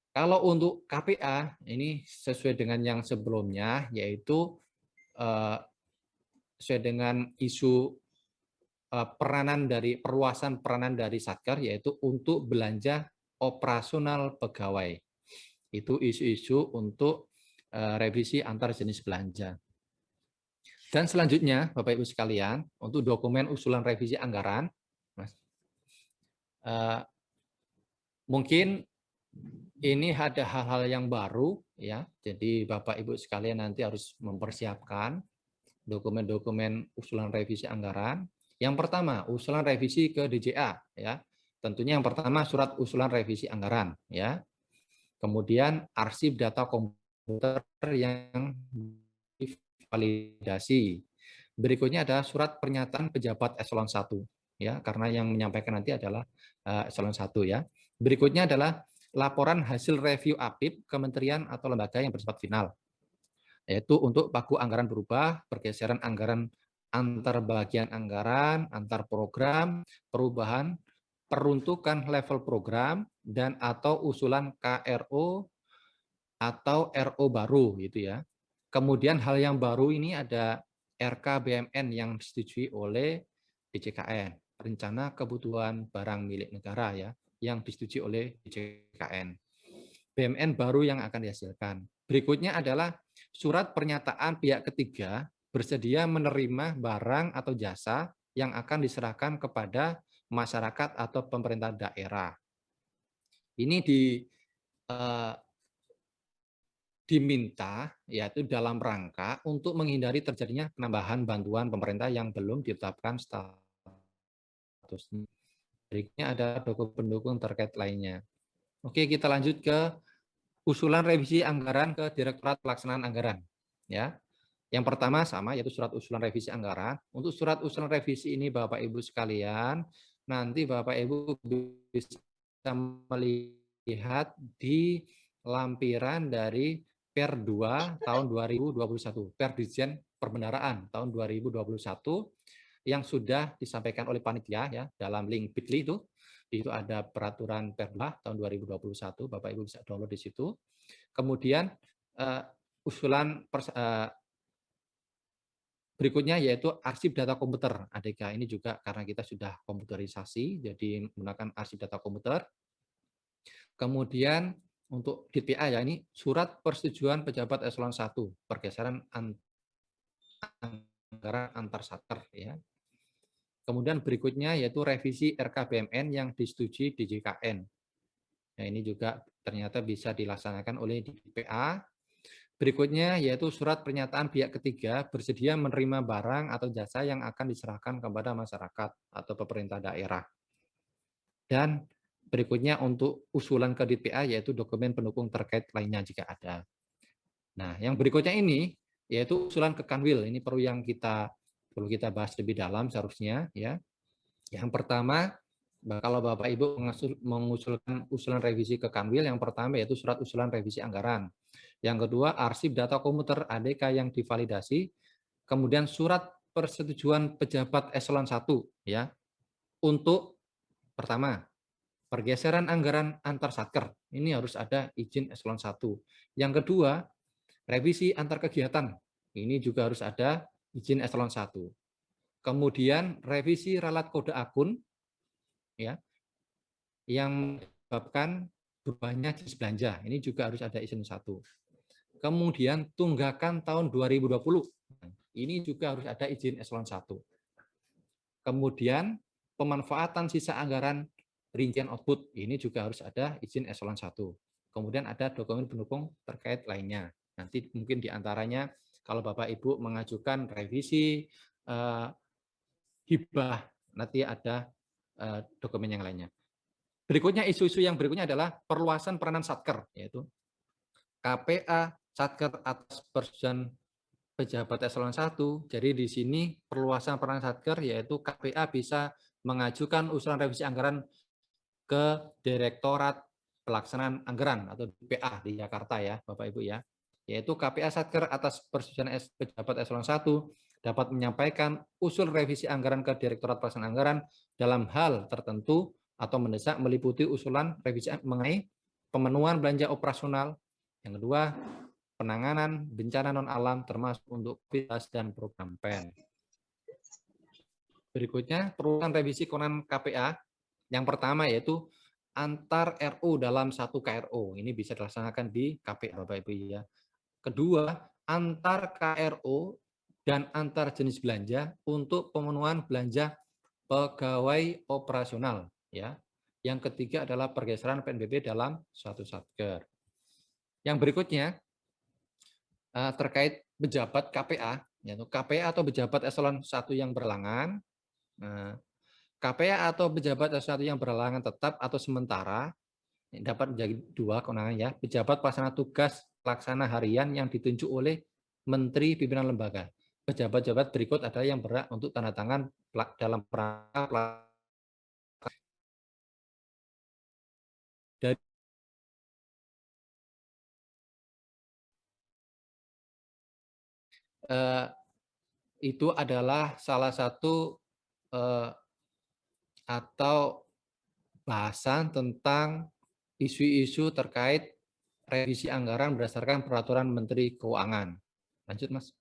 Kalau untuk KPA ini sesuai dengan yang sebelumnya, yaitu sesuai dengan isu perluasan peranan dari Satker, yaitu untuk belanja operasional pegawai. Itu isu-isu untuk revisi antar jenis belanja. Dan selanjutnya, Bapak Ibu sekalian, untuk dokumen usulan revisi anggaran, Mas, mungkin ini ada hal-hal yang baru, ya. Jadi Bapak Ibu sekalian nanti harus mempersiapkan dokumen-dokumen usulan revisi anggaran. Yang pertama, usulan revisi ke DJA, ya. Tentunya yang pertama surat usulan revisi anggaran, ya. Kemudian arsip data komputer yang validasi. Berikutnya ada surat pernyataan pejabat eselon 1, ya, karena yang menyampaikan nanti adalah eselon 1, ya. Berikutnya adalah laporan hasil review APIP kementerian atau lembaga yang bersifat final, yaitu untuk pagu anggaran berubah, pergeseran anggaran antar bagian anggaran, antar program, perubahan peruntukan level program, dan atau usulan KRO atau RO baru, gitu ya. Kemudian hal yang baru ini ada RKBMN yang disetujui oleh DJKN, Rencana Kebutuhan Barang Milik Negara, ya, yang disetujui oleh DJKN. BMN baru yang akan dihasilkan. Berikutnya adalah surat pernyataan pihak ketiga bersedia menerima barang atau jasa yang akan diserahkan kepada masyarakat atau pemerintah daerah. Ini diminta yaitu dalam rangka untuk menghindari terjadinya penambahan bantuan pemerintah yang belum ditetapkan statusnya. Berikutnya ada dokumen pendukung terkait lainnya. Oke, kita lanjut ke usulan revisi anggaran ke Direktorat Pelaksanaan Anggaran. Ya, yang pertama sama yaitu surat usulan revisi anggaran. Untuk surat usulan revisi ini Bapak Ibu sekalian, nanti Bapak Ibu bisa melihat di lampiran dari Per 2 tahun 2021, Per Dirjen Perbendaraan tahun 2021 yang sudah disampaikan oleh panitia, ya, dalam link Bitly itu ada peraturan Per 2 tahun 2021, Bapak Ibu bisa download di situ. Kemudian usulan berikutnya yaitu arsip data komputer ADK. Ini juga karena kita sudah komputerisasi, jadi menggunakan arsip data komputer. Kemudian untuk DPA, ya, ini surat persetujuan pejabat eselon 1, pergeseran anggaran antar satker, ya. Kemudian berikutnya yaitu revisi RKBMN yang disetujui DJKN. Nah, ini juga ternyata bisa dilaksanakan oleh DPA. Berikutnya yaitu surat pernyataan pihak ketiga bersedia menerima barang atau jasa yang akan diserahkan kepada masyarakat atau pemerintah daerah. Dan berikutnya untuk usulan ke DPA yaitu dokumen pendukung terkait lainnya jika ada. Nah, yang berikutnya ini yaitu usulan ke Kanwil. Ini perlu kita bahas lebih dalam seharusnya, ya. Yang pertama, kalau Bapak Ibu mengusulkan usulan revisi ke Kanwil, yang pertama yaitu surat usulan revisi anggaran. Yang kedua, arsip data komputer ADK yang divalidasi. Kemudian surat persetujuan pejabat eselon 1, ya. Untuk pertama, pergeseran anggaran antar satker. Ini harus ada izin eselon 1. Yang kedua, revisi antar kegiatan. Ini juga harus ada izin eselon 1. Kemudian revisi ralat kode akun, ya, yang menyebabkan berubahnya jenis belanja. Ini juga harus ada izin 1. Kemudian tunggakan tahun 2020. Ini juga harus ada izin eselon 1. Kemudian pemanfaatan sisa anggaran rincian output. Ini juga harus ada izin eselon 1. Kemudian ada dokumen pendukung terkait lainnya. Nanti mungkin diantaranya kalau Bapak Ibu mengajukan revisi hibah, nanti ada dokumen yang lainnya. Berikutnya isu-isu yang berikutnya adalah perluasan peranan satker, yaitu KPA satker atas persetujuan pejabat eselon 1. Jadi di sini perluasan peranan satker yaitu KPA bisa mengajukan usulan revisi anggaran ke Direktorat Pelaksanaan Anggaran atau DPA di Jakarta, ya Bapak Ibu, ya. Yaitu KPA satker atas persetujuan pejabat eselon 1 dapat menyampaikan usul revisi anggaran ke Direktorat Pelaksanaan Anggaran dalam hal tertentu atau mendesak meliputi usulan revisi mengenai pemenuhan belanja operasional. Yang kedua, penanganan bencana non-alam termasuk untuk aktivitas dan program PEN. Berikutnya, perluasan revisi kewenangan KPA. Yang pertama yaitu antar RU dalam satu KRO. Ini bisa dilaksanakan di KPA, Bapak Ibu ya. Kedua, antar KRO dan antar jenis belanja untuk pemenuhan belanja pegawai operasional ya. Yang ketiga adalah pergeseran PNBP dalam suatu satker. Yang berikutnya terkait pejabat KPA, yaitu KPA atau pejabat eselon 1 yang berhalangan. Nah, KPA atau pejabat eselon 1 yang berhalangan tetap atau sementara dapat menjadi dua kewenangan ya. Pejabat pelaksana tugas pelaksana harian yang ditunjuk oleh Menteri Pimpinan Lembaga. Pejabat-pejabat berikut adalah yang berhak untuk tanda tangan dalam perangkat dari itu adalah salah satu atau bahasan tentang isu-isu terkait revisi anggaran berdasarkan peraturan Menteri Keuangan. Lanjut, Mas.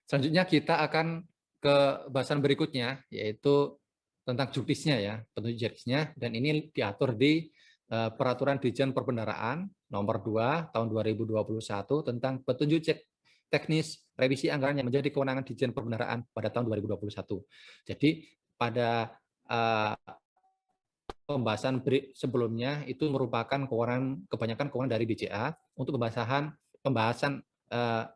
Selanjutnya kita akan ke bahasan berikutnya, yaitu tentang juknisnya ya, petunjuk juknisnya, dan ini diatur di Peraturan Dirjen Perbendaharaan Nomor 2 Tahun 2021 tentang petunjuk teknis revisi anggaran yang menjadi kewenangan Dirjen Perbendaharaan pada tahun 2021. Jadi pada pembahasan sebelumnya itu merupakan kebanyakan kewenangan dari DJA. Untuk pembahasan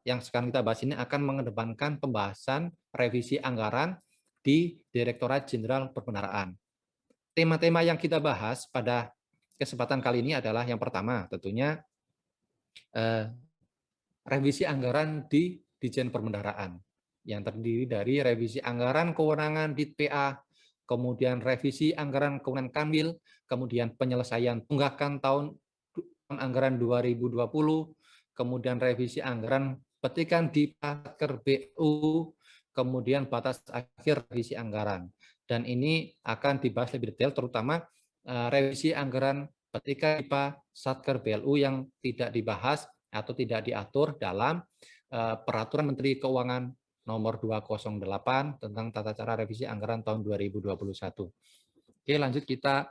yang sekarang kita bahas ini akan mengedepankan pembahasan revisi anggaran di Direktorat Jenderal Perbendaharaan. Tema-tema yang kita bahas pada kesempatan kali ini adalah yang pertama tentunya revisi anggaran di Ditjen Perbendaharaan yang terdiri dari revisi anggaran kewenangan DPA, kemudian revisi anggaran kewenangan Kanwil, kemudian penyelesaian tunggakan tahun anggaran 2020, kemudian revisi anggaran petikan di Satker BU, kemudian batas akhir revisi anggaran. Dan ini akan dibahas lebih detail, terutama revisi anggaran petikan IPA Satker BLU yang tidak dibahas atau tidak diatur dalam Peraturan Menteri Keuangan Nomor 208 tentang tata cara revisi anggaran tahun 2021. Oke, lanjut kita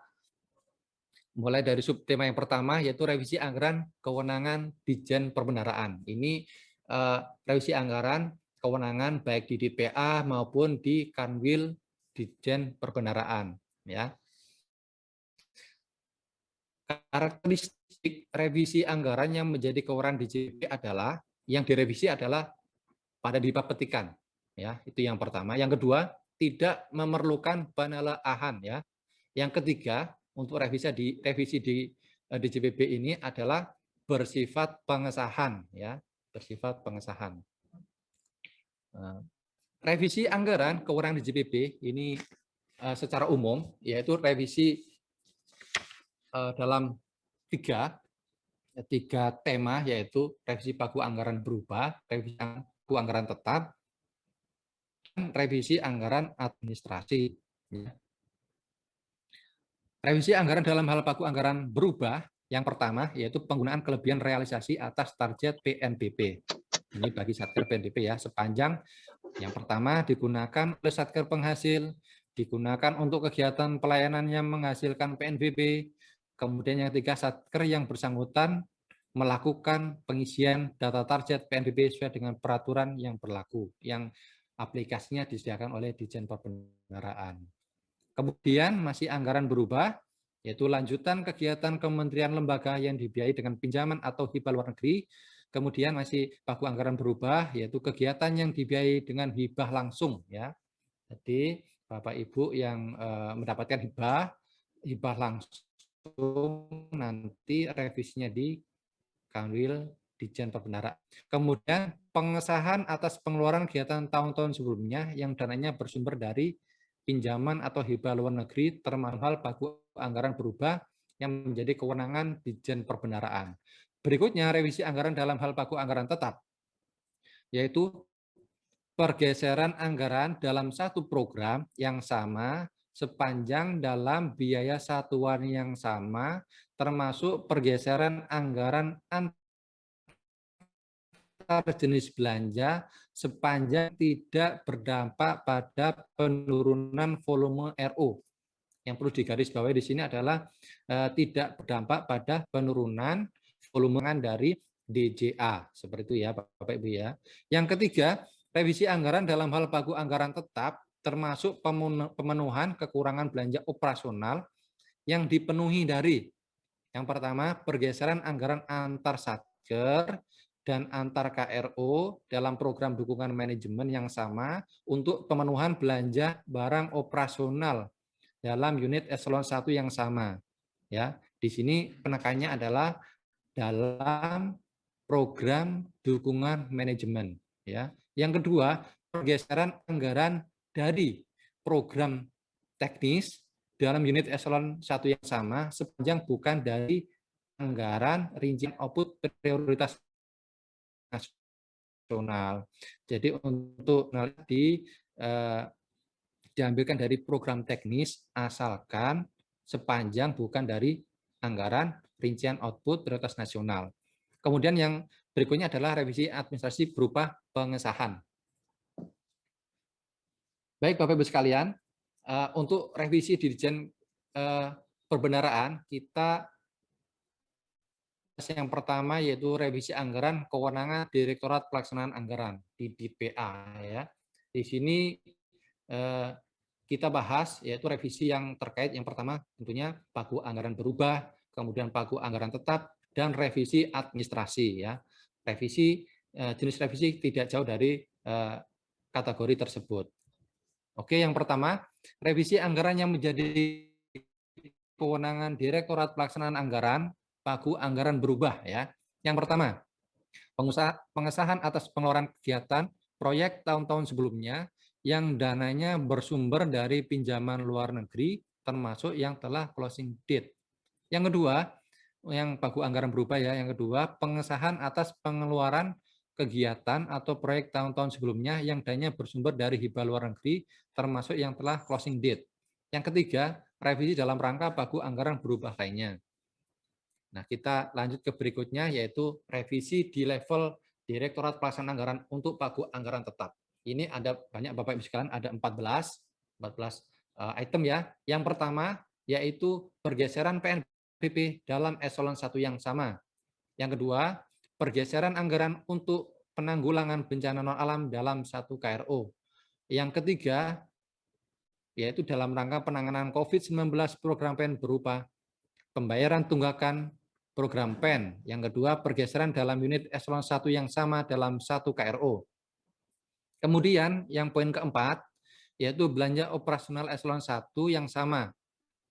mulai dari subtema yang pertama, yaitu revisi anggaran kewenangan Ditjen Perbendaharaan. Ini revisi anggaran kewenangan baik di DPA maupun di Kanwil Ditjen Perbendaharaan. Ya. Karakteristik revisi anggaran yang menjadi kewenangan DJP adalah yang direvisi adalah pada DIPA petikan, ya itu yang pertama. Yang kedua, tidak memerlukan penelaahan, ya. Yang ketiga, untuk revisi di DJPB ini adalah bersifat pengesahan, ya bersifat pengesahan. Revisi anggaran kewenangan DJPB ini secara umum yaitu revisi dalam tiga tema, yaitu revisi pagu anggaran berubah, revisi pagu anggaran tetap, dan revisi anggaran administrasi. Revisi anggaran dalam hal pagu anggaran berubah, yang pertama yaitu penggunaan kelebihan realisasi atas target PNBP. Ini bagi Satker PNBP ya, sepanjang yang pertama digunakan oleh Satker penghasil, digunakan untuk kegiatan pelayanan yang menghasilkan PNBP. Kemudian yang ketiga, Satker yang bersangkutan melakukan pengisian data target PNBP sesuai dengan peraturan yang berlaku, yang aplikasinya disediakan oleh Ditjen Perbendaharaan. Kemudian masih anggaran berubah, yaitu lanjutan kegiatan kementerian lembaga yang dibiayai dengan pinjaman atau hibah luar negeri. Kemudian masih pagu anggaran berubah, yaitu kegiatan yang dibiayai dengan hibah langsung. Ya. Jadi Bapak Ibu yang mendapatkan hibah langsung nanti revisinya di Kanwil Ditjen Perbendaharaan. Kemudian pengesahan atas pengeluaran kegiatan tahun-tahun sebelumnya yang dananya bersumber dari pinjaman atau hibah luar negeri termasuk hal pagu anggaran berubah yang menjadi kewenangan Ditjen Perbendaharaan. Berikutnya revisi anggaran dalam hal pagu anggaran tetap, yaitu pergeseran anggaran dalam satu program yang sama sepanjang dalam biaya satuan yang sama, termasuk pergeseran anggaran antar jenis belanja sepanjang tidak berdampak pada penurunan volume RO. Yang perlu digarisbawahi di sini adalah tidak berdampak pada penurunan volume dari DJA. Seperti itu ya Bapak Ibu ya. Yang ketiga, revisi anggaran dalam hal pagu anggaran tetap termasuk pemenuhan kekurangan belanja operasional yang dipenuhi dari yang pertama, pergeseran anggaran antar satker dan antar KRO dalam program dukungan manajemen yang sama untuk pemenuhan belanja barang operasional dalam unit eselon 1 yang sama. Ya, di sini penekannya adalah dalam program dukungan manajemen. Ya, yang kedua, pergeseran anggaran dari program teknis dalam unit eselon 1 yang sama sepanjang bukan dari anggaran rincian output prioritas nasional. Jadi untuk diambilkan dari program teknis asalkan sepanjang bukan dari anggaran rincian output prioritas nasional. Kemudian yang berikutnya adalah revisi administrasi berupa pengesahan. Baik Bapak Ibu sekalian, untuk revisi Dirjen Perbendaharaan kita yang pertama yaitu revisi anggaran kewenangan Direktorat Pelaksanaan Anggaran di DPA ya. Di sini kita bahas yaitu revisi yang terkait yang pertama tentunya pagu anggaran berubah, kemudian pagu anggaran tetap dan revisi administrasi ya. Revisi jenis revisi tidak jauh dari kategori tersebut. Oke, yang pertama, revisi anggaran yang menjadi kewenangan Direktorat Pelaksanaan Anggaran, pagu anggaran berubah ya. Yang pertama, pengesahan atas pengeluaran kegiatan proyek tahun-tahun sebelumnya yang dananya bersumber dari pinjaman luar negeri termasuk yang telah closing date. Yang kedua, yang pagu anggaran berubah ya. Yang kedua, pengesahan atas pengeluaran kegiatan atau proyek tahun-tahun sebelumnya yang dananya bersumber dari hibah luar negeri termasuk yang telah closing date. Yang ketiga, revisi dalam rangka pagu anggaran berubah lainnya. Nah, kita lanjut ke berikutnya yaitu revisi di level Direktorat Pelaksanaan Anggaran untuk pagu anggaran tetap. Ini ada banyak Bapak Ibu sekalian, ada 14 item ya. Yang pertama yaitu pergeseran PNBP dalam eselon 1 yang sama. Yang kedua, pergeseran anggaran untuk penanggulangan bencana non-alam dalam satu KRO. Yang ketiga, yaitu dalam rangka penanganan COVID-19 program PEN berupa pembayaran tunggakan program PEN. Yang kedua, pergeseran dalam unit eselon 1 yang sama dalam satu KRO. Kemudian, yang poin keempat, yaitu belanja operasional eselon 1 yang sama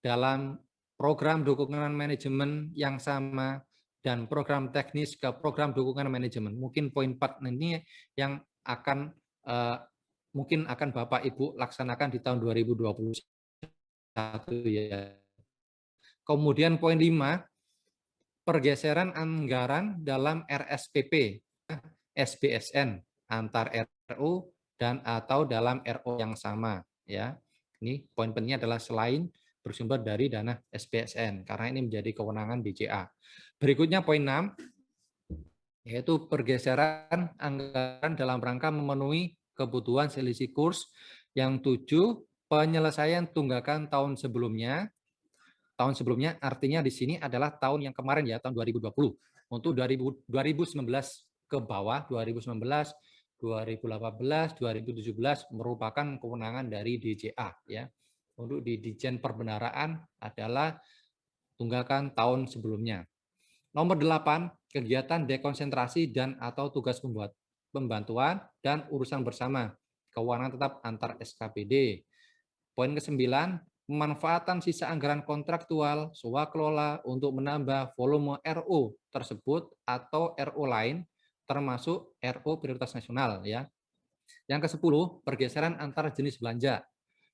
dalam program dukungan manajemen yang sama dan program teknis ke program dukungan manajemen. Mungkin poin 4 ini yang akan mungkin akan Bapak Ibu laksanakan di tahun 2021 ya. Kemudian poin 5, pergeseran anggaran dalam RSPP, SBSN antar RO dan atau dalam RO yang sama ya. Ini poin pentingnya adalah selain bersumber dari dana SBSN karena ini menjadi kewenangan DJA. Berikutnya poin 6 yaitu pergeseran anggaran dalam rangka memenuhi kebutuhan selisih kurs. Yang 7, penyelesaian tunggakan tahun sebelumnya. Tahun sebelumnya artinya di sini adalah tahun yang kemarin ya, tahun 2020. Untuk 2019 ke bawah, 2019, 2018, 2017 merupakan kewenangan dari DJA ya. Untuk di Dirjen Perbendaharaan adalah tunggakan tahun sebelumnya. Nomor 8, kegiatan dekonsentrasi dan atau tugas pembantuan dan urusan bersama, kewenangan tetap antar SKPD. Poin ke-9, pemanfaatan sisa anggaran kontraktual swakelola untuk menambah volume RO tersebut atau RO lain, termasuk RO prioritas nasional ya. Yang ke-10, pergeseran antar jenis belanja.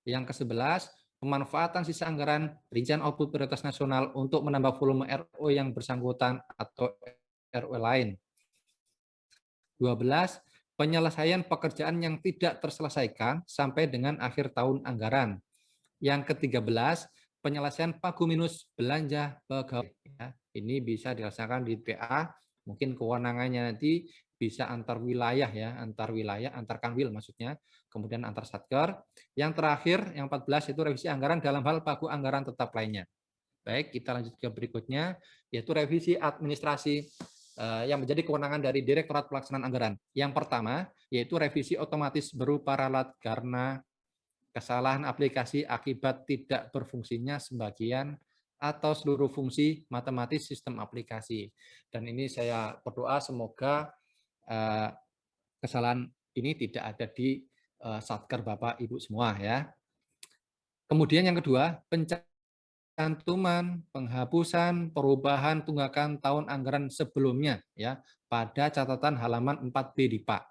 Yang ke-11, pemanfaatan sisa anggaran rincian output prioritas nasional untuk menambah volume RO yang bersangkutan atau RO lain. 12, penyelesaian pekerjaan yang tidak terselesaikan sampai dengan akhir tahun anggaran. Yang ke-13, penyelesaian pagu minus belanja pegawai. Ini bisa dilaksanakan di PA, mungkin kewenangannya nanti bisa antar wilayah ya, antar kanwil maksudnya, kemudian antar satker. Yang terakhir, yang 14 itu revisi anggaran dalam hal pagu anggaran tetap lainnya. Baik, kita lanjut ke berikutnya, yaitu revisi administrasi yang menjadi kewenangan dari Direktorat Pelaksanaan Anggaran. Yang pertama, yaitu revisi otomatis berupa ralat karena kesalahan aplikasi akibat tidak berfungsinya sebagian atau seluruh fungsi matematis sistem aplikasi. Dan ini saya berdoa semoga kesalahan ini tidak ada di satker Bapak Ibu semua ya. Kemudian yang kedua, pencantuman, penghapusan, perubahan tunggakan tahun anggaran sebelumnya ya pada catatan halaman 4B di Pak.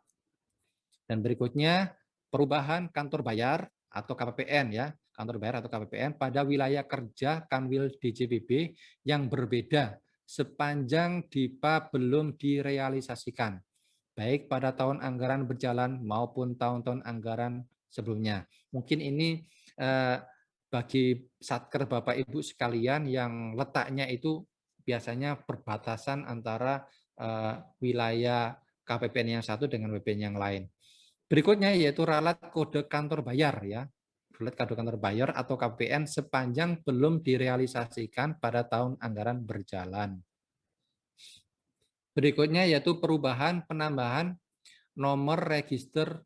Dan berikutnya perubahan kantor bayar atau KPPN ya, kantor bayar atau KPPN pada wilayah kerja Kanwil DJPB yang berbeda sepanjang DIPA belum direalisasikan, baik pada tahun anggaran berjalan maupun tahun-tahun anggaran sebelumnya. Mungkin ini bagi satker Bapak Ibu sekalian yang letaknya itu biasanya perbatasan antara wilayah KPPN yang satu dengan KPPN yang lain. Berikutnya yaitu ralat kode kantor bayar ya. Ralat kode kantor bayar atau KPPN sepanjang belum direalisasikan pada tahun anggaran berjalan. Berikutnya yaitu perubahan penambahan nomor register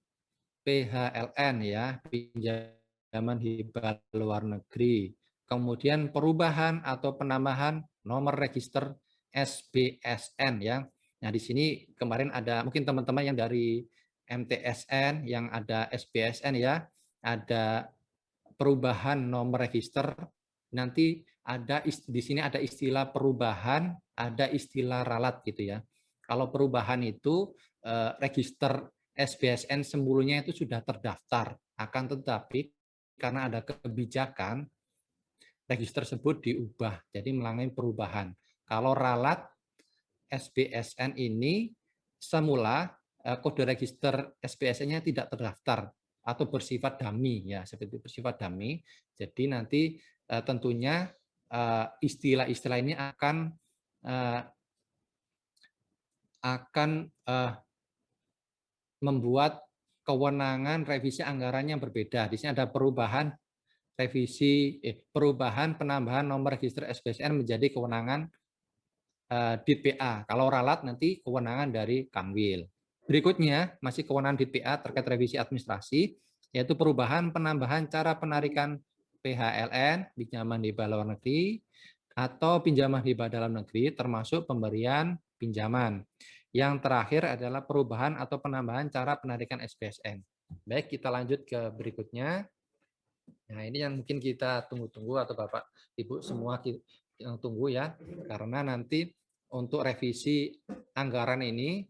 PHLN ya, pinjaman hibah luar negeri. Kemudian perubahan atau penambahan nomor register SBSN ya. Nah, di sini kemarin ada mungkin teman-teman yang dari MTSN yang ada SBSN ya, ada perubahan nomor register. Nanti ada di sini ada istilah perubahan, ada istilah ralat gitu ya. Kalau perubahan itu register SBSN semulunya itu sudah terdaftar, akan tetapi karena ada kebijakan register tersebut diubah, jadi mengalami perubahan. Kalau ralat SBSN ini semula kode register SBSN-nya tidak terdaftar atau bersifat dummy ya, seperti bersifat dummy. Jadi nanti tentunya istilah-istilah ini akan membuat kewenangan revisi anggarannya berbeda. Di sini ada perubahan perubahan penambahan nomor register SBSN menjadi kewenangan DPA. Kalau ralat nanti kewenangan dari Kanwil. Berikutnya masih kewenangan DPA terkait revisi administrasi, yaitu perubahan penambahan cara penarikan PHLN, pinjaman hibah luar negeri, atau pinjaman hibah dalam negeri, termasuk pemberian pinjaman. Yang terakhir adalah perubahan atau penambahan cara penarikan SBSN. Baik, kita lanjut ke berikutnya. Nah, ini yang mungkin kita tunggu-tunggu atau Bapak Ibu semua yang tunggu ya, karena nanti untuk revisi anggaran ini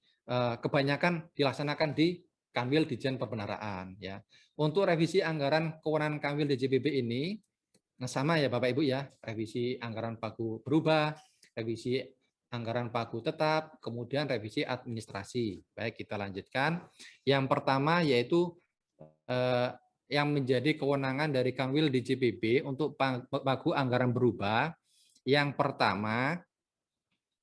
kebanyakan dilaksanakan di Kanwil Ditjen Perbendaharaan ya. Untuk revisi anggaran kewenangan Kanwil DJPB ini sama ya Bapak Ibu ya, revisi anggaran pagu berubah, revisi anggaran pagu tetap, kemudian revisi administrasi. Baik, kita lanjutkan. Yang pertama yaitu yang menjadi kewenangan dari Kanwil DJPB untuk pagu anggaran berubah. Yang pertama,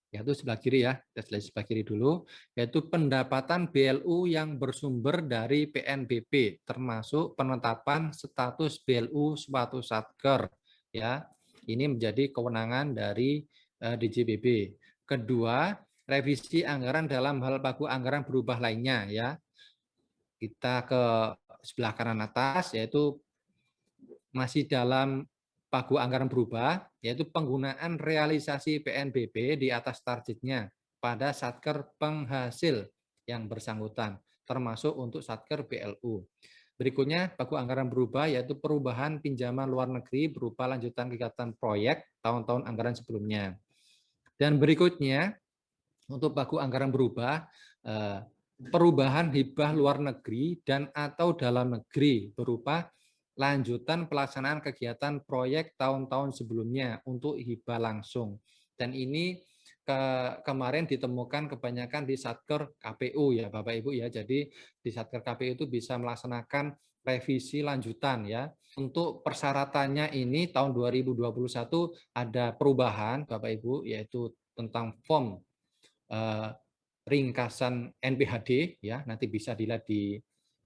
yaitu sebelah kiri ya, kita lihat sebelah kiri dulu, yaitu pendapatan BLU yang bersumber dari PNBP, termasuk penetapan status BLU suatu satker. Ya, ini menjadi kewenangan dari DJPB. Kedua, revisi anggaran dalam hal pagu anggaran berubah lainnya ya. Kita ke sebelah kanan atas, yaitu masih dalam pagu anggaran berubah, yaitu penggunaan realisasi PNBP di atas targetnya pada satker penghasil yang bersangkutan, termasuk untuk satker BLU. Berikutnya, pagu anggaran berubah, yaitu perubahan pinjaman luar negeri berupa lanjutan kegiatan proyek tahun-tahun anggaran sebelumnya. Dan berikutnya, untuk pagu anggaran berubah, perubahan hibah luar negeri dan atau dalam negeri berupa lanjutan pelaksanaan kegiatan proyek tahun-tahun sebelumnya untuk hibah langsung. Dan ini kemarin ditemukan kebanyakan di Satker KPU ya Bapak Ibu ya. Jadi di Satker KPU itu bisa melaksanakan revisi lanjutan ya. Untuk persyaratannya ini tahun 2021 ada perubahan Bapak Ibu, yaitu tentang form ringkasan NPHD ya, nanti bisa dilihat di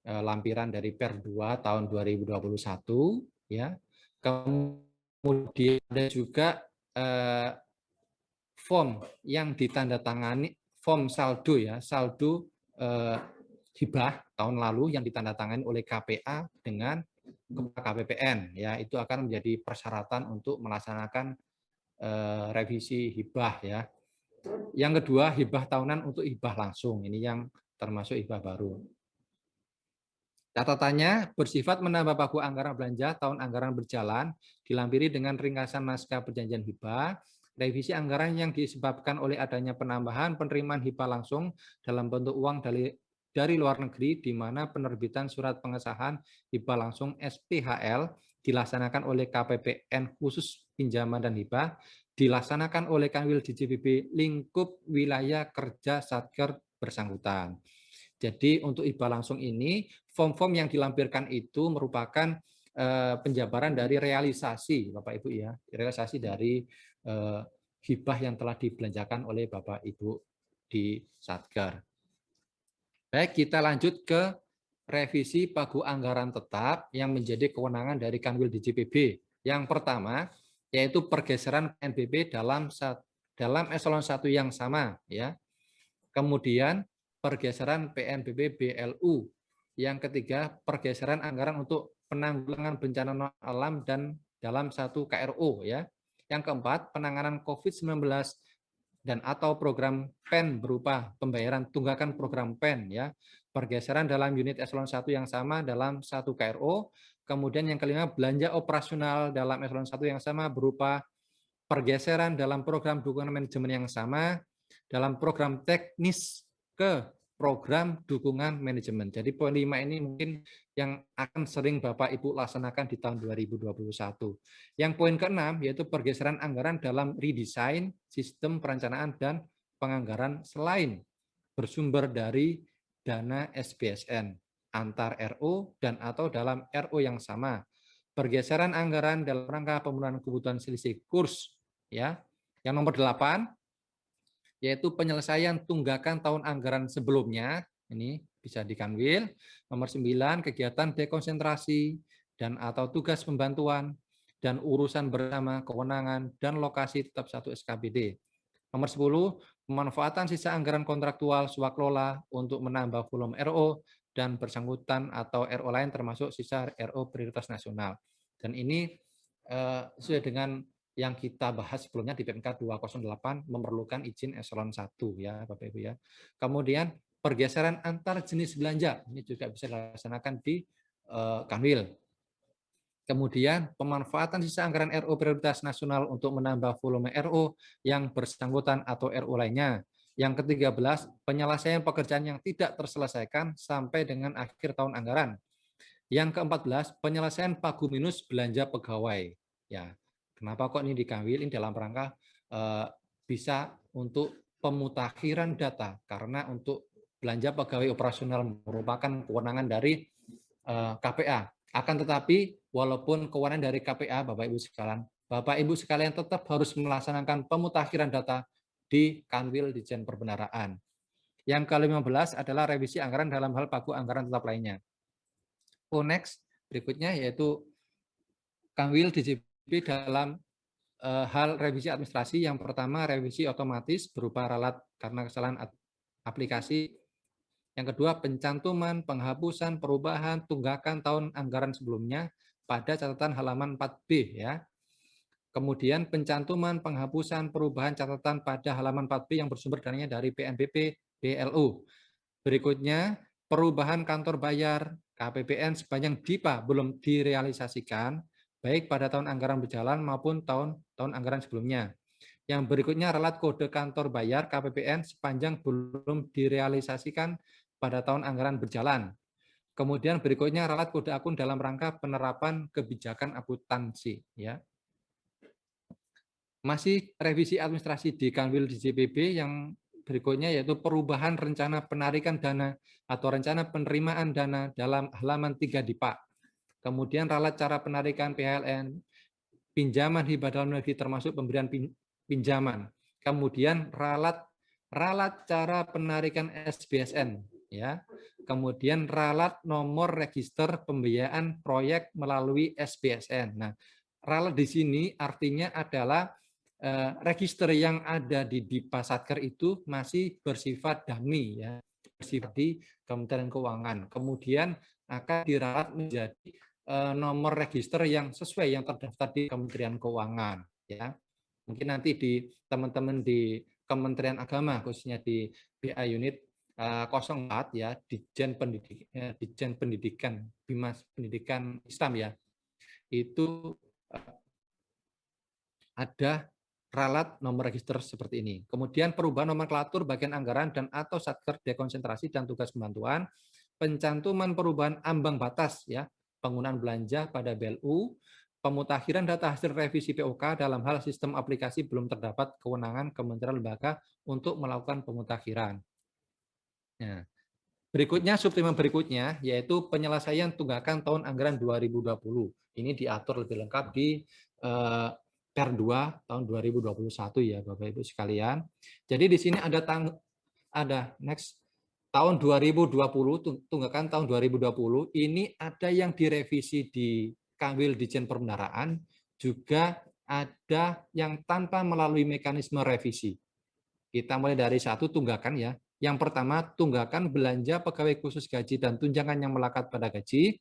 lampiran dari Per 2 tahun 2021 ya. Kemudian ada juga form yang ditandatangani, form saldo ya, saldo hibah tahun lalu yang ditandatangani oleh KPA dengan KPPN ya, itu akan menjadi persyaratan untuk melaksanakan revisi hibah ya. Yang kedua, hibah tahunan untuk hibah langsung, ini yang termasuk hibah baru. Catatannya bersifat menambah pagu anggaran belanja tahun anggaran berjalan, dilampiri dengan ringkasan naskah perjanjian hibah, revisi anggaran yang disebabkan oleh adanya penambahan penerimaan hibah langsung dalam bentuk uang dari luar negeri, di mana penerbitan surat pengesahan hibah langsung SPHL dilaksanakan oleh KPPN khusus pinjaman dan hibah, dilaksanakan oleh Kanwil DJPB lingkup wilayah kerja Satker bersangkutan. Jadi untuk hibah langsung ini, form-form yang dilampirkan itu merupakan penjabaran dari realisasi, Bapak Ibu ya, realisasi dari hibah yang telah dibelanjakan oleh Bapak Ibu di Satker. Baik, kita lanjut ke revisi pagu anggaran tetap yang menjadi kewenangan dari Kanwil DJPB. Yang pertama, yaitu pergeseran PNBP dalam eselon 1 yang sama ya. Kemudian pergeseran PNBP BLU. Yang ketiga, pergeseran anggaran untuk penanggulangan bencana non alam dan dalam satu KRO ya. Yang keempat, penanganan COVID-19 dan atau program PEN berupa pembayaran tunggakan program PEN ya. Pergeseran dalam unit eselon 1 yang sama dalam satu KRO. Kemudian yang kelima, belanja operasional dalam eselon 1 yang sama berupa pergeseran dalam program dukungan manajemen yang sama dalam program teknis ke program dukungan manajemen. Jadi poin 5 ini mungkin yang akan sering Bapak Ibu laksanakan di tahun 2021. Yang poin ke-6 yaitu pergeseran anggaran dalam redesign sistem perencanaan dan penganggaran selain bersumber dari dana SBSN antar RO dan atau dalam RO yang sama. Pergeseran anggaran dalam rangka pemenuhan kebutuhan selisih kurs ya. Yang nomor 8 yaitu penyelesaian tunggakan tahun anggaran sebelumnya, ini bisa di Kanwil. Nomor 9, kegiatan dekonsentrasi dan atau tugas pembantuan dan urusan bersama kewenangan dan lokasi tetap satu SKPD. Nomor 10, pemanfaatan sisa anggaran kontraktual swaklola untuk menambah volume RO dan bersangkutan atau RO lain termasuk sisa RO prioritas nasional. Dan ini sesuai dengan yang kita bahas sebelumnya di PMK 208 memerlukan izin eselon 1 ya Bapak Ibu ya. Kemudian pergeseran antar jenis belanja ini juga bisa dilaksanakan di Kanwil. Kemudian pemanfaatan sisa anggaran RO prioritas nasional untuk menambah volume RO yang bersangkutan atau RO lainnya. Yang ke-13, penyelesaian pekerjaan yang tidak terselesaikan sampai dengan akhir tahun anggaran. Yang ke-14, penyelesaian pagu minus belanja pegawai. Ya, kenapa kok ini di Kanwil? Ini dalam rangka bisa untuk pemutakhiran data, karena untuk belanja pegawai operasional merupakan kewenangan dari KPA. Akan tetapi, walaupun kewenangan dari KPA, Bapak Ibu sekalian tetap harus melaksanakan pemutakhiran data di Kanwil Ditjen Perbendaharaan. Yang ke-15 adalah revisi anggaran dalam hal pagu anggaran tetap lainnya. Next, berikutnya yaitu Kanwil DJPB dalam hal revisi administrasi. Yang pertama, revisi otomatis berupa ralat karena kesalahan aplikasi. Yang kedua, pencantuman, penghapusan, perubahan, tunggakan tahun anggaran sebelumnya pada catatan halaman 4B ya. Kemudian pencantuman, penghapusan, perubahan catatan pada halaman 4B yang bersumber dananya dari PNBP BLU. Berikutnya, perubahan kantor bayar KPPN sepanjang DIPA belum direalisasikan, baik pada tahun anggaran berjalan maupun tahun anggaran sebelumnya. Yang berikutnya, ralat kode kantor bayar KPPN sepanjang belum direalisasikan pada tahun anggaran berjalan. Kemudian berikutnya, ralat kode akun dalam rangka penerapan kebijakan akuntansi. Ya. Masih revisi administrasi di Kanwil DJPB yang berikutnya yaitu perubahan rencana penarikan dana atau rencana penerimaan dana dalam halaman 3 DIPA. Kemudian ralat cara penarikan PHLN, pinjaman hibah dalam negeri termasuk pemberian pinjaman. Kemudian ralat ralat cara penarikan SBSN, ya. Kemudian ralat nomor register pembiayaan proyek melalui SBSN. Nah, ralat di sini artinya adalah register yang ada di Dipa Satker itu masih bersifat dummy, ya, bersifat di Kementerian Keuangan. Kemudian akan diralat menjadi nomor register yang sesuai yang terdaftar di Kementerian Keuangan, ya. Mungkin nanti di teman-teman di Kementerian Agama khususnya di BA unit 04 ya, Ditjen Pendidikan Bimas Pendidikan Islam ya. Itu ada ralat nomor register seperti ini. Kemudian perubahan nomenklatur bagian anggaran dan atau satker dekonsentrasi dan tugas pembantuan, pencantuman perubahan ambang batas ya, penggunaan belanja pada BLU, pemutakhiran data hasil revisi POK dalam hal sistem aplikasi belum terdapat kewenangan kementerian lembaga untuk melakukan pemutakhiran. Nah, berikutnya subtema berikutnya yaitu penyelesaian tunggakan tahun anggaran 2020. Ini diatur lebih lengkap di Per 2 tahun 2021 ya Bapak Ibu sekalian. Jadi di sini ada next tahun 2020 tunggakan tahun 2020 ini ada yang direvisi di Kanwil Ditjen Perbendaharaan, juga ada yang tanpa melalui mekanisme revisi. Kita mulai dari satu tunggakan ya. Yang pertama, tunggakan belanja pegawai khusus gaji dan tunjangan yang melekat pada gaji.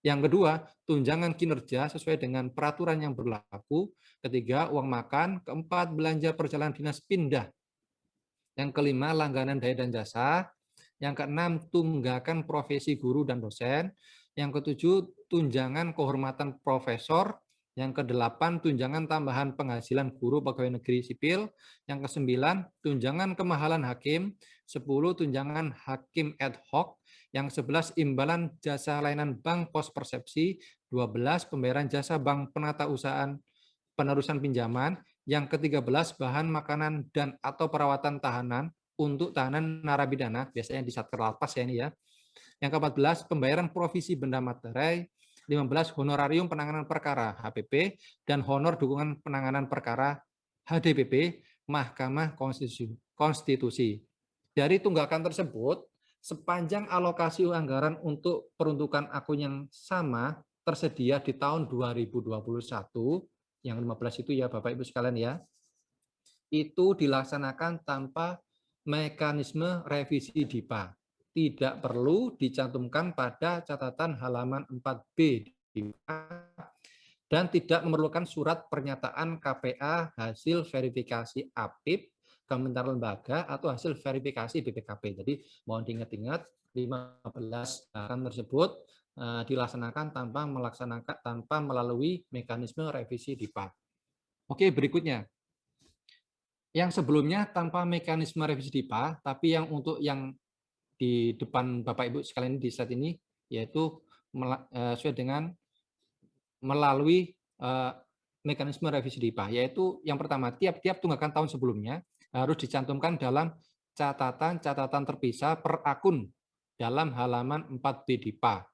Yang kedua, tunjangan kinerja sesuai dengan peraturan yang berlaku. Ketiga, uang makan. Keempat, belanja perjalanan dinas pindah. Yang kelima, langganan daya dan jasa. Yang keenam, tunggakan profesi guru dan dosen. Yang ketujuh, tunjangan kehormatan profesor. Yang kedelapan, tunjangan tambahan penghasilan guru pegawai negeri sipil. Yang kesembilan, tunjangan kemahalan hakim. 10, tunjangan hakim ad hoc. Yang 11, imbalan jasa layanan bank pos persepsi. 12, pembayaran jasa bank penata usahaan penerusan pinjaman. Yang ke-13, bahan makanan dan atau perawatan tahanan untuk tahanan narapidana, biasanya di Satker Lapas ya ini ya. Yang ke-14, pembayaran provisi benda materai. 15, honorarium penanganan perkara HPP dan honor dukungan penanganan perkara HDPP Mahkamah Konstitusi. Dari tunggakan tersebut, sepanjang alokasi anggaran untuk peruntukan akun yang sama tersedia di tahun 2021, yang 15 itu ya Bapak Ibu sekalian ya, itu dilaksanakan tanpa mekanisme revisi DIPA. Tidak perlu dicantumkan pada catatan halaman 4B dan tidak memerlukan surat pernyataan KPA hasil verifikasi APIP Kementerian Lembaga atau hasil verifikasi BPKP. Jadi mohon diingat-ingat 15 bahkan tersebut dilaksanakan tanpa melalui mekanisme revisi DIPA. Oke, berikutnya. Yang sebelumnya tanpa mekanisme revisi DIPA, tapi yang untuk yang di depan Bapak Ibu sekalian di slide ini, yaitu sesuai dengan melalui mekanisme revisi DIPA, yaitu yang pertama, tiap-tiap tunggakan tahun sebelumnya harus dicantumkan dalam catatan terpisah per akun dalam halaman 4B DIPA.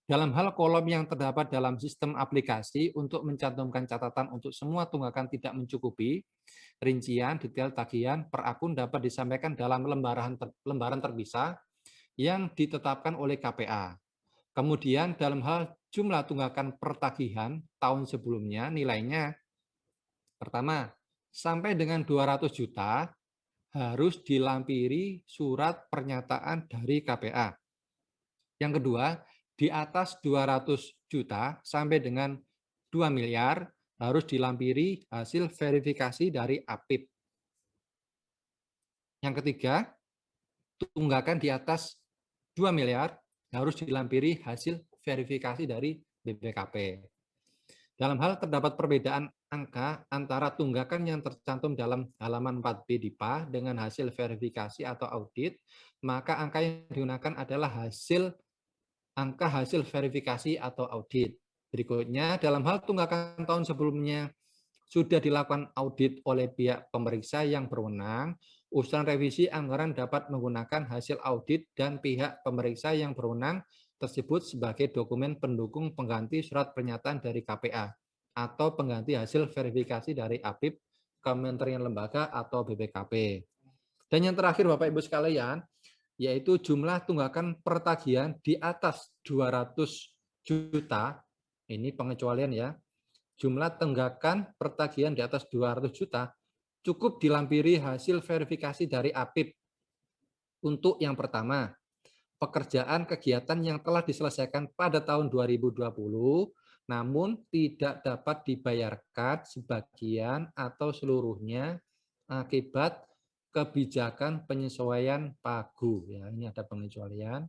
Dalam hal kolom yang terdapat dalam sistem aplikasi untuk mencantumkan catatan untuk semua tunggakan tidak mencukupi, rincian detail tagihan per akun dapat disampaikan dalam lembaran terpisah yang ditetapkan oleh KPA. Kemudian dalam hal jumlah tunggakan pertagihan tahun sebelumnya nilainya pertama sampai dengan 200 juta harus dilampiri surat pernyataan dari KPA. Yang kedua, di atas 200 juta sampai dengan 2 miliar harus dilampiri hasil verifikasi dari APIP. Yang ketiga, tunggakan di atas 2 miliar harus dilampiri hasil verifikasi dari BPKP. Dalam hal terdapat perbedaan angka antara tunggakan yang tercantum dalam halaman 4B DIPA dengan hasil verifikasi atau audit, maka angka yang digunakan adalah angka hasil verifikasi atau audit. Berikutnya, dalam hal tunggakan tahun sebelumnya sudah dilakukan audit oleh pihak pemeriksa yang berwenang, usulan revisi anggaran dapat menggunakan hasil audit dan pihak pemeriksa yang berwenang tersebut sebagai dokumen pendukung pengganti surat pernyataan dari KPA atau pengganti hasil verifikasi dari APIP, Kementerian Lembaga atau BPKP. Dan yang terakhir Bapak Ibu sekalian, yaitu jumlah tunggakan pertagihan di atas 200 juta, ini pengecualian ya, jumlah tunggakan pertagihan di atas 200 juta cukup dilampiri hasil verifikasi dari APIP. Untuk yang pertama, pekerjaan kegiatan yang telah diselesaikan pada tahun 2020 namun tidak dapat dibayarkan sebagian atau seluruhnya akibat kebijakan penyesuaian pagu. Ya, ini ada pengecualian.